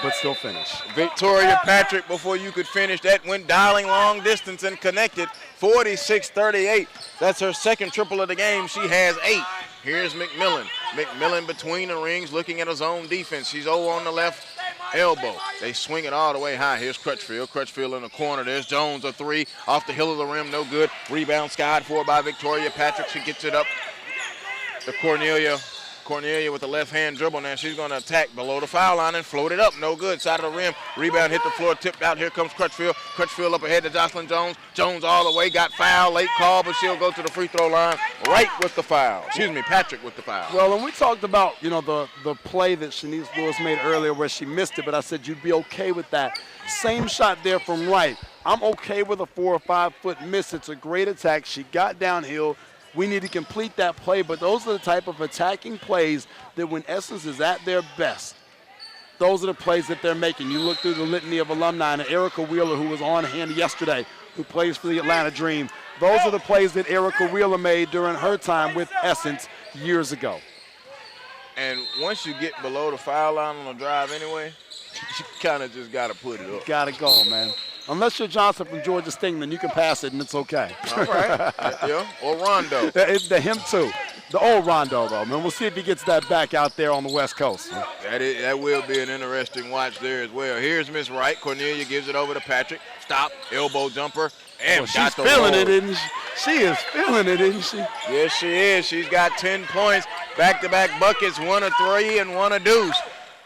but still finish. Victoria Patrick, before you could finish that, went dialing long distance and connected. 46-38. That's her second triple of the game. She has 8. Here's McMillan. McMillan between the rings looking at his own defense. She's over on the left elbow. They swing it all the way high. Here's Crutchfield. Crutchfield in the corner. There's Jones, a 3. Off the hill of the rim, no good. Rebound skied for by Victoria Patrick. She gets it up to Cornelia. Cornelia with the left-hand dribble. Now she's going to attack below the foul line and float it up. No good. Side of the rim. Rebound hit the floor. Tipped out. Here comes Crutchfield. Crutchfield up ahead to Jocelyn Jones. Jones all the way. Got foul. Late call, but she'll go to the free throw line. Right with the foul. Excuse me, Patrick with the foul. Well, and we talked about, the play that Shanice Lewis made earlier where she missed it, but I said you'd be okay with that. Same shot there from Wright. I'm okay with a 4 or 5 foot miss. It's a great attack. She got downhill. We need to complete that play, but those are the type of attacking plays that when Essence is at their best, those are the plays that they're making. You look through the litany of alumni, and Erica Wheeler, who was on hand yesterday, who plays for the Atlanta Dream. Those are the plays that Erica Wheeler made during her time with Essence years ago. And once you get below the foul line on the drive anyway, you kind of just got to put it up. Got to go, man. Unless you're Johnson from Georgia Stingman, you can pass it and it's okay. All right. Yeah. Or Rondo. Him too. The old Rondo, though, man. We'll see if he gets that back out there on the West Coast. That will be an interesting watch there as well. Here's Miss Wright. Cornelia gives it over to Patrick. Stop. Elbow jumper. And she's feeling it, isn't she? She is feeling it, isn't she? Yes, she is. She's got 10 points, back-to-back buckets, 1 a 3 and 1 a deuce.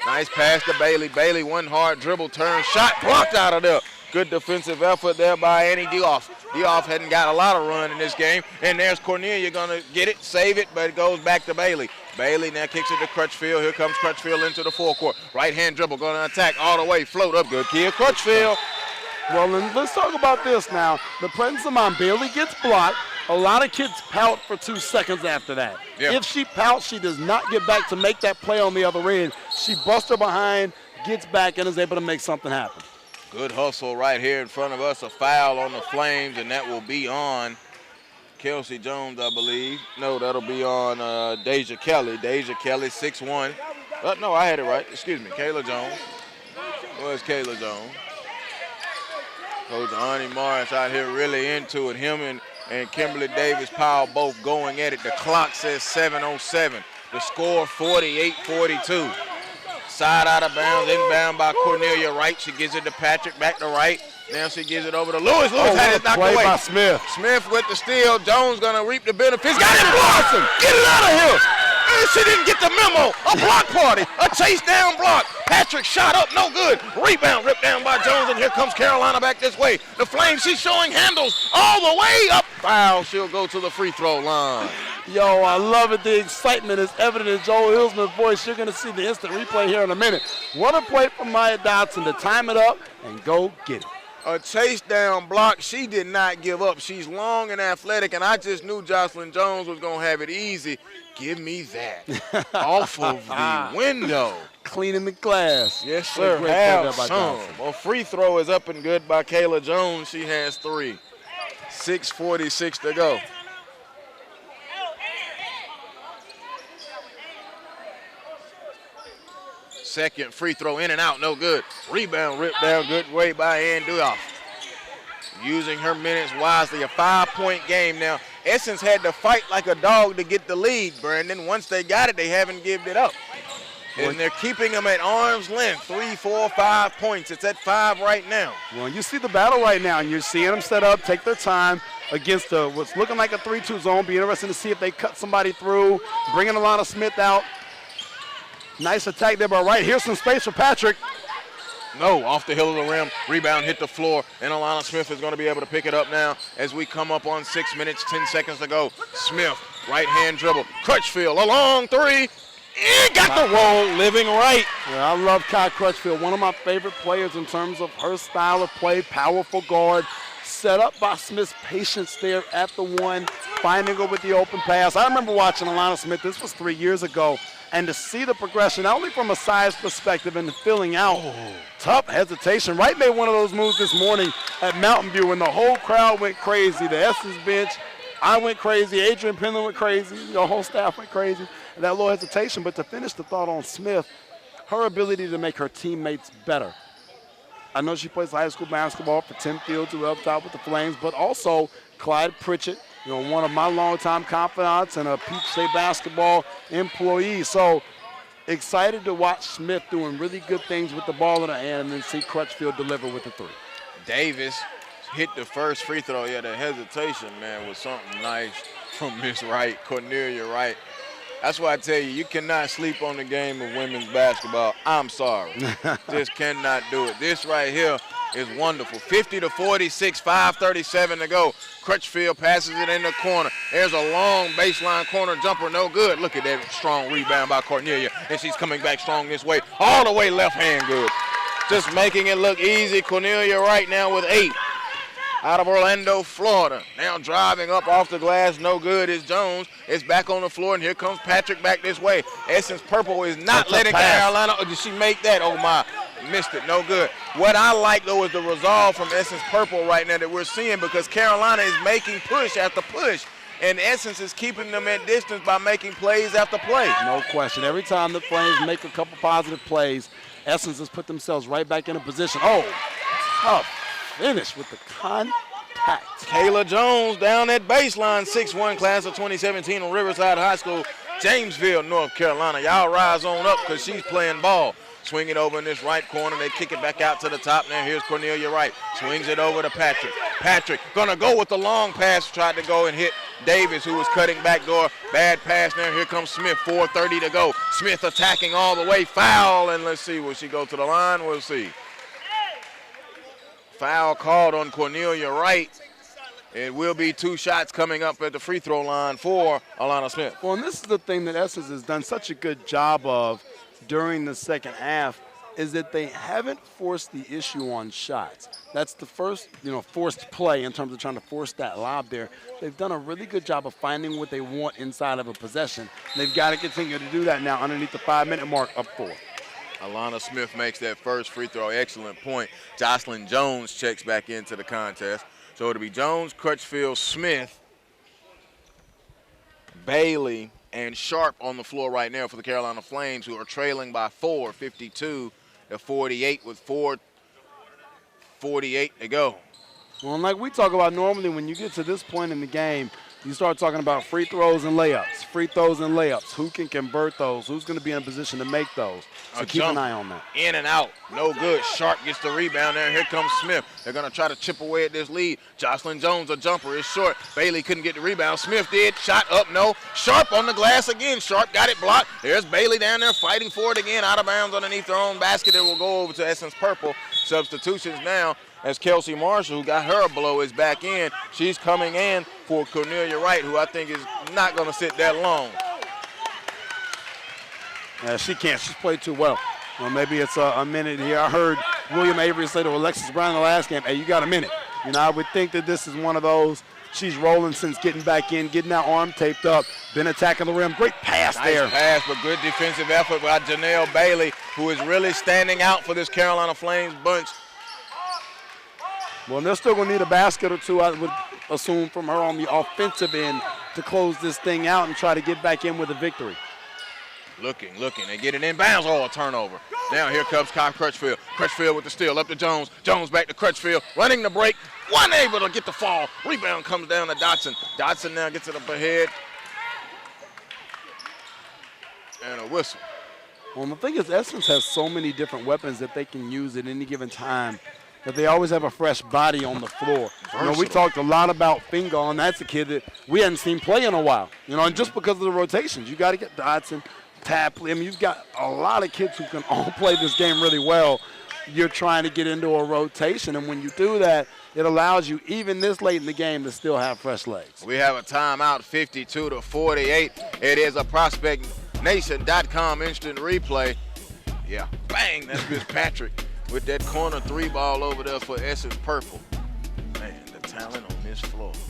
Nice pass to Bailey. Bailey, one hard dribble, turn, shot, blocked out of there. Good defensive effort there by Annie Dioff. Dioff hadn't got a lot of run in this game. And there's Cornelia going to get it, save it, but it goes back to Bailey. Bailey now kicks it to Crutchfield. Here comes Crutchfield into the forecourt. Right-hand dribble, going to attack all the way. Float up, good kid, Crutchfield. Well, then let's talk about this now. The presence of mine, Bailey gets blocked. A lot of kids pout for 2 seconds after that. Yeah. If she pouts, she does not get back to make that play on the other end. She busts her behind, gets back, and is able to make something happen. Good hustle right here in front of us. A foul on the Flames, and that will be on Kelsey Jones, I believe. No, that'll be on Deja Kelly. Deja Kelly, 6'1". No, I had it right. Excuse me, Kayla Jones. Where's Kayla Jones? Coach Arnie Morris out here really into it. Him and Kimberly Davis Powell both going at it. The clock says 7:07. The score 48-42. Side out of bounds, inbound by Cornelia Wright. She gives it to Patrick, back to Wright. Now she gives it over to Lewis. Lewis had it knocked away. By Smith. Smith with the steal. Jones gonna reap the benefits. Got it, Blossom. Get it out of here. She didn't get the memo. A block party. A chase down block. Patrick shot up, no good. Rebound ripped down by Jones, and here comes Carolina back this way. The Flames, she's showing handles all the way up. Foul. She'll go to the free throw line. Yo, I love it. The excitement is evident in Joel Hillsman's voice. You're going to see the instant replay here in a minute. What a play from Maya Dodson to time it up and go get it. A chase down block. She did not give up. She's long and athletic, and I just knew Jocelyn Jones was going to have it easy. Give me that. Off of the window. Cleaning the glass. Yes, sir. Have some. Well, free throw is up and good by Kayla Jones. She has 3. 6:46 to go. Second free throw in and out, no good. Rebound ripped down, good way by Ann Duoff. Using her minutes wisely, a 5-point game now. Essence had to fight like a dog to get the lead, Brandon. Once they got it, they haven't given it up. And they're keeping them at arm's length, 3, 4, 5 points. It's at 5 right now. Well, you see the battle right now, and you're seeing them set up, take their time against what's looking like a 3-2 zone. Be interesting to see if they cut somebody through, bringing Alana Smith out. Nice attack there by Wright. Here's some space for Patrick. No, off the hill of the rim. Rebound hit the floor, and Alana Smith is going to be able to pick it up now as we come up on 6 minutes, 10 seconds to go. Smith, right-hand dribble. Crutchfield, a long 3. And got the roll, living right. Yeah, I love Kai Crutchfield, one of my favorite players in terms of her style of play, powerful guard. Set up by Smith's patience there at the 1, finding her with the open pass. I remember watching Alana Smith, this was 3 years ago, and to see the progression, not only from a size perspective and filling out, tough hesitation. Wright made one of those moves this morning at Mountain View, and the whole crowd went crazy. The Essence bench, I went crazy, Adrian Penland went crazy, the whole staff went crazy. And that little hesitation, but to finish the thought on Smith, her ability to make her teammates better. I know she plays high school basketball for Tim Fields, who helped out with the Flames, but also Clyde Pritchett, one of my longtime confidants and a Peach State basketball employee. So excited to watch Smith doing really good things with the ball in her hand and then see Crutchfield deliver with the 3. Davis hit the first free throw. Yeah, the hesitation, man, was something nice from Miss Wright, Cornelia Wright. That's why I tell you, you cannot sleep on the game of women's basketball. I'm sorry. Just cannot do it. This right here is wonderful. 50-46, 5:37 to go. Crutchfield passes it in the corner. There's a long baseline corner jumper, no good. Look at that strong rebound by Cornelia, and she's coming back strong this way. All the way left hand good. Just making it look easy. Cornelia right now with 8. Out of Orlando, Florida. Now driving up off the glass, no good is Jones. It's back on the floor, and here comes Patrick back this way. Essence Purple is not letting Carolina. Oh, did she make that? Oh, my. Missed it. No good. What I like, though, is the resolve from Essence Purple right now that we're seeing, because Carolina is making push after push, and Essence is keeping them at distance by making plays after play. No question. Every time the Flames make a couple positive plays, Essence has put themselves right back in a position. Oh, tough finish with the contact. Kayla Jones down at baseline, 6'1", class of 2017 on Riverside High School, Jamesville, North Carolina. Y'all rise on up because she's playing ball. swing it over in this right corner. They kick it back out to the top. Now here's Cornelia Wright. Swings it over to Patrick. Patrick gonna go with the long pass. Tried to go and hit Davis, who was cutting back door. Bad pass now. Here comes Smith. 4:30 to go. Smith attacking all the way. Foul, and let's see. Will she go to the line? We'll see. Foul called on Cornelia Wright. It will be 2 shots coming up at the free throw line for Alana Smith. Well, and this is the thing that Essence has done such a good job of during the second half, is that they haven't forced the issue on shots. That's the first, forced play in terms of trying to force that lob there. They've done a really good job of finding what they want inside of a possession. They've got to continue to do that now underneath the 5-minute mark, up 4. Alana Smith makes that first free throw. Excellent point. Jocelyn Jones checks back into the contest. So it'll be Jones, Crutchfield, Smith, Bailey, and Sharp on the floor right now for the Carolina Flames, who are trailing by 4, 52-48 with 4:48 to go. Well, and like we talk about normally, when you get to this point in the game, you start talking about free throws and layups, Who can convert those? Who's going to be in a position to make those? So keep an eye on that. In and out. No good. Sharp gets the rebound there. Here comes Smith. They're going to try to chip away at this lead. Jocelyn Jones, a jumper, is short. Bailey couldn't get the rebound. Smith did. Shot up, no. Sharp on the glass again. Sharp got it blocked. There's Bailey down there fighting for it again. Out of bounds underneath their own basket. It will go over to Essence Purple. Substitutions now as Kelsey Marshall, who got her a blow, is back in. She's coming in for Cornelia Wright, who I think is not going to sit that long. She can't. She's played too well. Well, maybe it's a minute here. I heard William Avery say to Alexis Brown in the last game, hey, you got a minute. I would think that this is one of those. She's rolling since getting back in, getting that arm taped up, been attacking the rim. Great pass there. Nice pass, but good defensive effort by Janelle Bailey, who is really standing out for this Carolina Flames bunch. Well, they're still going to need a basket or two, I would assume, from her on the offensive end to close this thing out and try to get back in with a victory. Looking. They get it inbounds. Oh, a turnover. Now here comes Kyle Crutchfield. Crutchfield with the steal. Up to Jones. Jones back to Crutchfield. Running the break. Unable to get the fall. Rebound comes down to Dotson. Dotson now gets it up ahead. And a whistle. Well, the thing is, Essence has so many different weapons that they can use at any given time, that they always have a fresh body on the floor. We talked a lot about Fingal, and that's a kid that we hadn't seen play in a while. And just because of the rotations, you got to get Dotson, Tapley. You've got a lot of kids who can all play this game really well. You're trying to get into a rotation, and when you do that, it allows you, even this late in the game, to still have fresh legs. We have a timeout, 52-48. It is a ProspectNation.com instant replay. Yeah, bang, that's Miss Patrick with that corner 3 ball over there for Essence Purple. Man, the talent on this floor is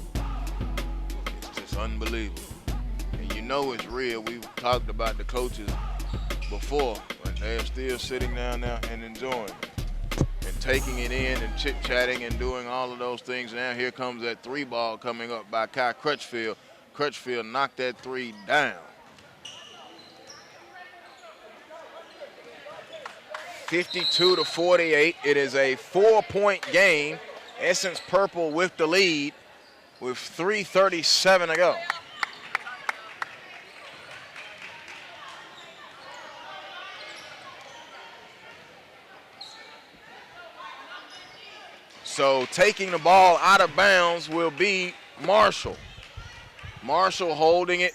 just unbelievable. And it's real. We've talked about the coaches before, but they're still sitting down now and enjoying it and taking it in and chit-chatting and doing all of those things. Now here comes that 3 ball coming up by Kai Crutchfield. Crutchfield knocked that 3 down. 52-48. It is a 4-point game. Essence Purple with the lead with 3:37 to go. So taking the ball out of bounds will be Marshall. Marshall holding it.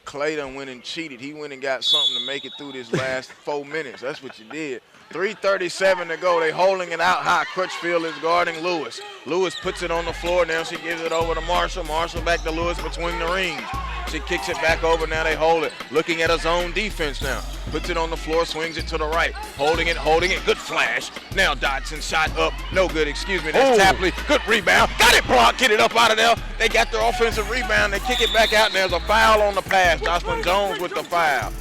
Clayton went and cheated. He went and got something to make it through this last 4 minutes. That's what you did. 3:37 to go. They holding it out high. Crutchfield is guarding Lewis. Lewis puts it on the floor. Now she gives it over to Marshall. Marshall back to Lewis between the rings. She kicks it back over. Now they hold it. Looking at a zone defense now. Puts it on the floor, swings it to the right. Holding it. Good flash. Now Dodson shot up. No good, excuse me. That's Tapley. Good rebound. Got it blocked. Get it up out of there. They got their offensive rebound. They kick it back out, and there's a foul on the pass. Jocelyn Jones with the foul.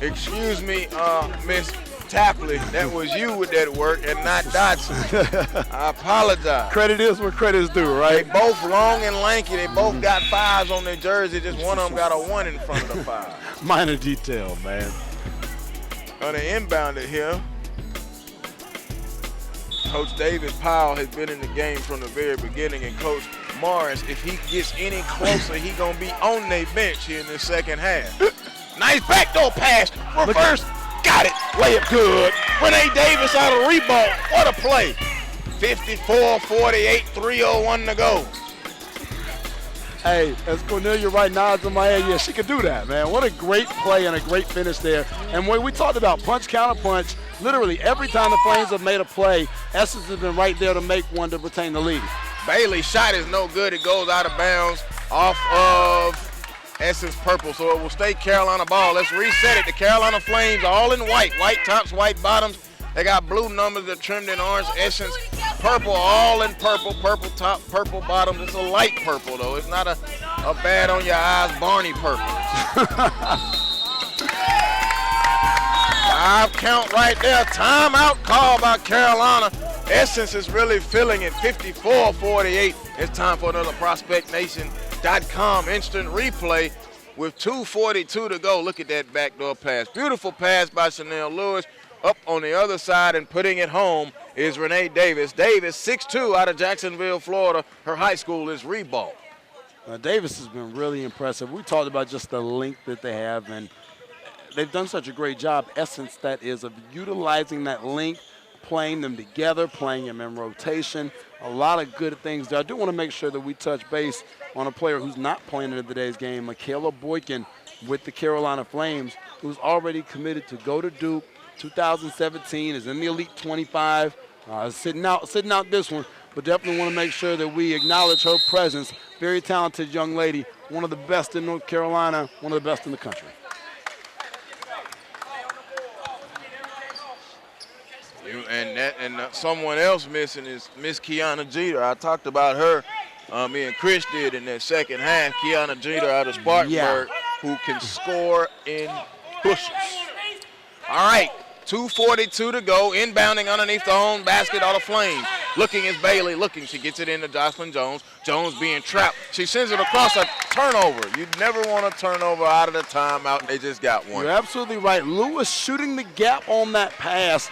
Excuse me, Miss Tapley, that was you with that work and not Dodson. I apologize. Credit is what credit is due, right? They both long and lanky. They both got 5s on their jersey. Just one of them got a 1 in front of the 5. Minor detail, man. They inbounded here. Coach Davis Powell has been in the game from the very beginning, and Coach Morris, if he gets any closer, he gonna be on their bench here in the second half. Nice backdoor pass. Reverse. Got it. Layup good. Renee Davis out of rebound. What a play. 54-48, 3:01 to go. Hey, as Cornelia right nods in my head, yeah, she could do that, man. What a great play and a great finish there. And when we talked about punch, counter punch, literally every time the Flames have made a play, Essence has been right there to make one to retain the lead. Bailey's shot is no good. It goes out of bounds off of Essence purple, so it will stay Carolina ball. Let's reset it. The Carolina Flames are all in white. White tops, white bottoms. They got blue numbers that are trimmed in orange. Essence purple, all in purple. Purple top, purple bottoms. It's a light purple, though. It's not a bad on your eyes Barney purple. 5 count right there. Timeout call by Carolina. Essence is really feeling it. 54-48. It's time for another ProspectNation.com instant replay with 2:42 to go. Look at that backdoor pass. Beautiful pass by Chanel Lewis. Up on the other side and putting it home is Renee Davis. Davis, 6'2", out of Jacksonville, Florida. Her high school is Ribault. Davis has been really impressive. We talked about just the length that they have, and they've done such a great job, Essence, that is, of utilizing that length, playing them together, playing them in rotation. A lot of good things there. I do want to make sure that we touch base on a player who's not playing in today's game, Michaela Boykin with the Carolina Flames, who's already committed to go to Duke. 2017, is in the Elite 25, sitting out this one, but definitely want to make sure that we acknowledge her presence. Very talented young lady, one of the best in North Carolina, one of the best in the country. And someone else missing is Miss Kiana Jeter. I talked about her, me and Chris did in that second half. Kiana Jeter out of Spartanburg, who can score in bushes. All right. 2:42 to go, inbounding underneath the home basket on the Flames. Looking is Bailey, looking. She gets it into Jocelyn Jones. Jones being trapped. She sends it across a turnover. You never want a turnover out of the timeout. They just got one. You're absolutely right. Lewis shooting the gap on that pass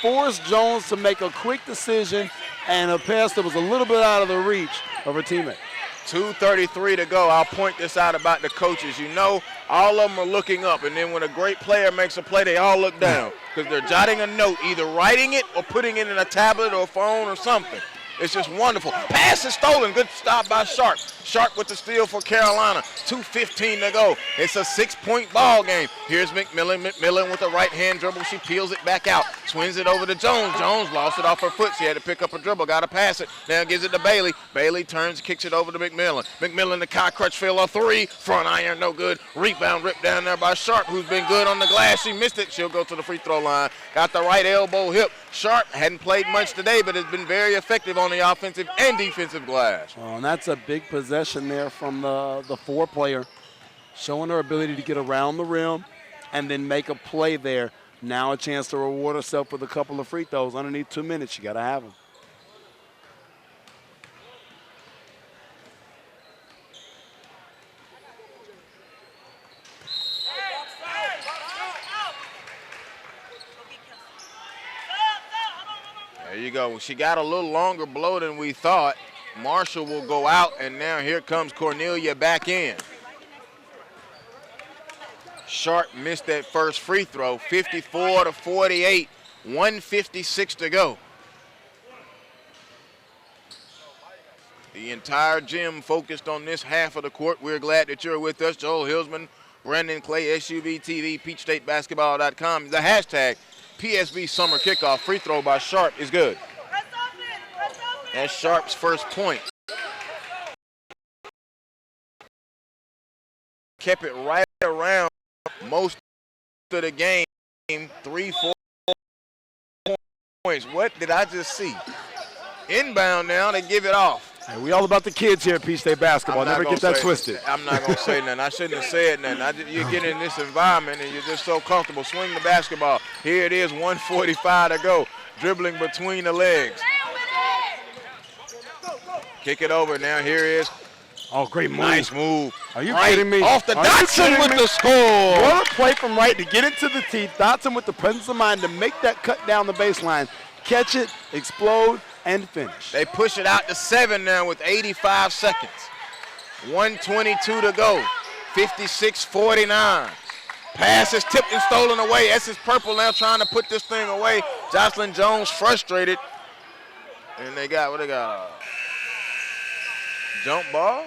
forced Jones to make a quick decision and a pass that was a little bit out of the reach of her teammate. 2:33 to go. I'll point this out about the coaches. You know, all of them are looking up, and then when a great player makes a play, they all look down because they're jotting a note, either writing it or putting it in a tablet or a phone or something. It's just wonderful. Pass is stolen. Good stop by Sharp. Sharp with the steal for Carolina. 2:15 to go. It's a 6-point ball game. Here's McMillan. McMillan with a right-hand dribble. She peels it back out. Swings it over to Jones. Jones lost it off her foot. She had to pick up a dribble. Got to pass it. Now gives it to Bailey. Bailey turns, kicks it over to McMillan. McMillan to Kai Crutchfield. A 3. Front iron, no good. Rebound ripped down there by Sharp, who's been good on the glass. She missed it. She'll go to the free throw line. Got the right elbow hip. Sharp hadn't played much today, but has been very effective on the offensive and defensive glass. Oh, and that's a big possession there from the 4-player, showing her ability to get around the rim and then make a play there. Now a chance to reward herself with a couple of free throws. Underneath 2 minutes, you got to have them. There you go. She got a little longer blow than we thought. Marshall will go out, and now here comes Cornelia back in. Sharp missed that first free throw. 54-48, 1:56 to go. The entire gym focused on this half of the court. We're glad that you're with us. Joel Hilsman, Brandon Clay, SUVtv, PeachStateBasketball.com. The hashtag PSB Summer Kickoff. Free throw by Sharp is good. That's Sharp's first point. Kept it right around most of the game. 3-4 points. What did I just see? Inbound now, they give it off. Hey, we all about the kids here at Peach State Basketball. Never get that twisted. I'm not going to say nothing. I shouldn't have said nothing. You get in this environment and you're just so comfortable. Swing the basketball. Here it is, 1:45 to go. Dribbling between the legs. Kick it over. Now here is. Oh, great move. Nice move. Are you kidding me? Off the Dotson with the score. What a play from right to get it to the teeth. Dotson with the presence of mind to make that cut down the baseline. Catch it, explode, and finish. They push it out to 7 now with 85 seconds. 1:22 to go. 56-49. Pass is tipped and stolen away. Essence Purple now trying to put this thing away. Jocelyn Jones frustrated. And they got, what they got? Jump ball?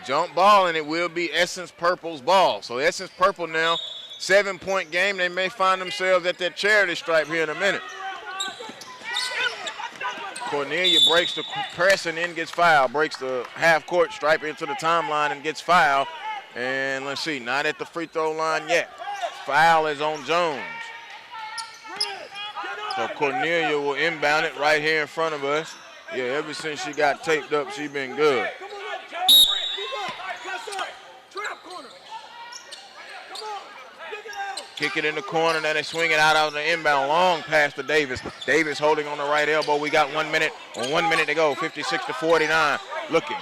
Jump ball, and it will be Essence Purple's ball. So Essence Purple now, 7-point game. They may find themselves at that charity stripe here in a minute. Cornelia breaks the press and then gets fouled. Breaks the half-court stripe into the timeline and gets fouled. And let's see, not at the free throw line yet. Foul is on Jones. So Cornelia will inbound it right here in front of us. Yeah, ever since she got taped up, she's been good. Kick it in the corner, then they swing it out on the inbound, long pass to Davis. Davis holding on the right elbow. We got 1 minute, or 1 minute to go, 56-49. Looking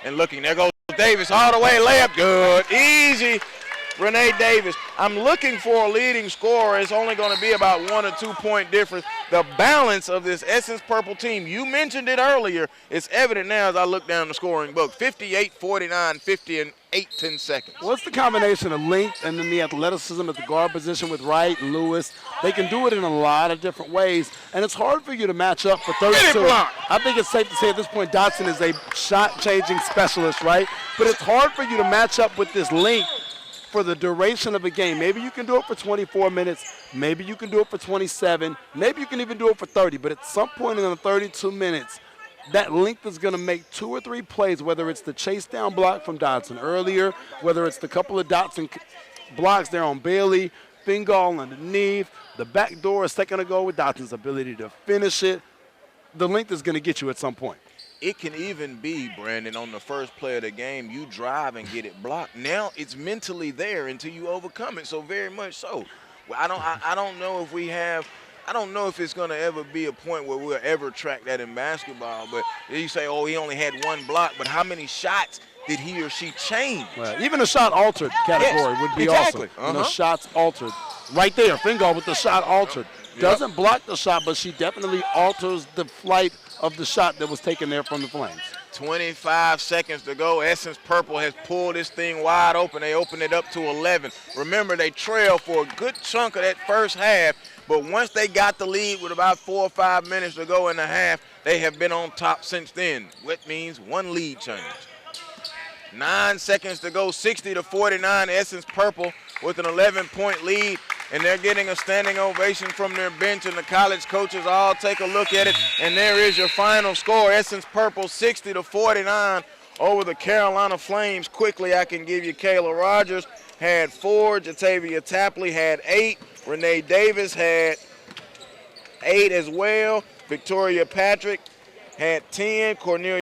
and looking. There goes Davis all the way, layup, good, easy. Renee Davis. I'm looking for a leading scorer. It's only going to be about 1 or 2 point difference. The balance of this Essence Purple team, you mentioned it earlier, it's evident now as I look down the scoring book. 58-49, 50 and 8-10 seconds. Well, it's the combination of length and then the athleticism at the guard position with Wright and Lewis. They can do it in a lot of different ways, and it's hard for you to match up for 32. I think it's safe to say at this point Dotson is a shot-changing specialist, right? But it's hard for you to match up with this length for the duration of a game. Maybe you can do it for 24 minutes. Maybe you can do it for 27. Maybe you can even do it for 30. But at some point in the 32 minutes, that length is going to make 2 or 3 plays, whether it's the chase down block from Dotson earlier, whether it's the couple of Dotson blocks there on Bailey, Fingal underneath, the back door a second ago with Dotson's ability to finish it. The length is going to get you at some point. It can even be, Brandon, on the first play of the game, you drive and get it blocked. Now it's mentally there until you overcome it, so very much so. Well, I don't know if we have – I don't know if it's going to ever be a point where we'll ever track that in basketball, but you say, oh, he only had 1 block, but how many shots did he or she change? Well, even a shot-altered category would be exactly. awesome. You know, shots altered. Right there, Fingal with the shot altered. Doesn't block the shot, but she definitely alters the flight of the shot that was taken there from the Flames. 25 seconds to go. Essence Purple has pulled this thing wide open. They opened it up to 11. Remember, they trailed for a good chunk of that first half, but once they got the lead with about 4 or 5 minutes to go in the half, they have been on top since then, which means 1 lead change. 9 seconds to go, 60-49, Essence Purple with an 11-point lead, and they're getting a standing ovation from their bench, and the college coaches all take a look at it, and there is your final score. Essence Purple 60-49 over the Carolina Flames. Quickly, I can give you Kayla Rogers had 4, Jatavia Tapley had 8, Renee Davis had 8 as well, Victoria Patrick had 10, Cornelia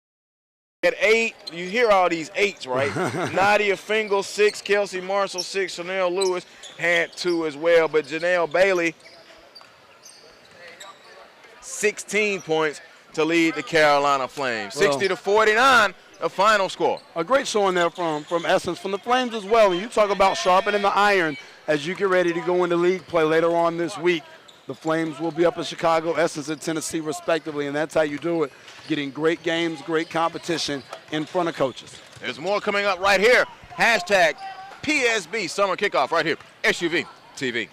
at 8, you hear all these 8s, right? Nadia Fingal 6, Kelsey Marshall 6, Chanel Lewis had 2 as well, but Janelle Bailey 16 points to lead the Carolina Flames. 60-49, the final score. A great showing there from Essence, from the Flames as well. And you talk about sharpening the iron as you get ready to go into league play later on this week. The Flames will be up in Chicago, Essence in Tennessee, respectively, and that's how you do it, getting great games, great competition in front of coaches. There's more coming up right here. Hashtag PSB Summer Kickoff right here, SUVtv.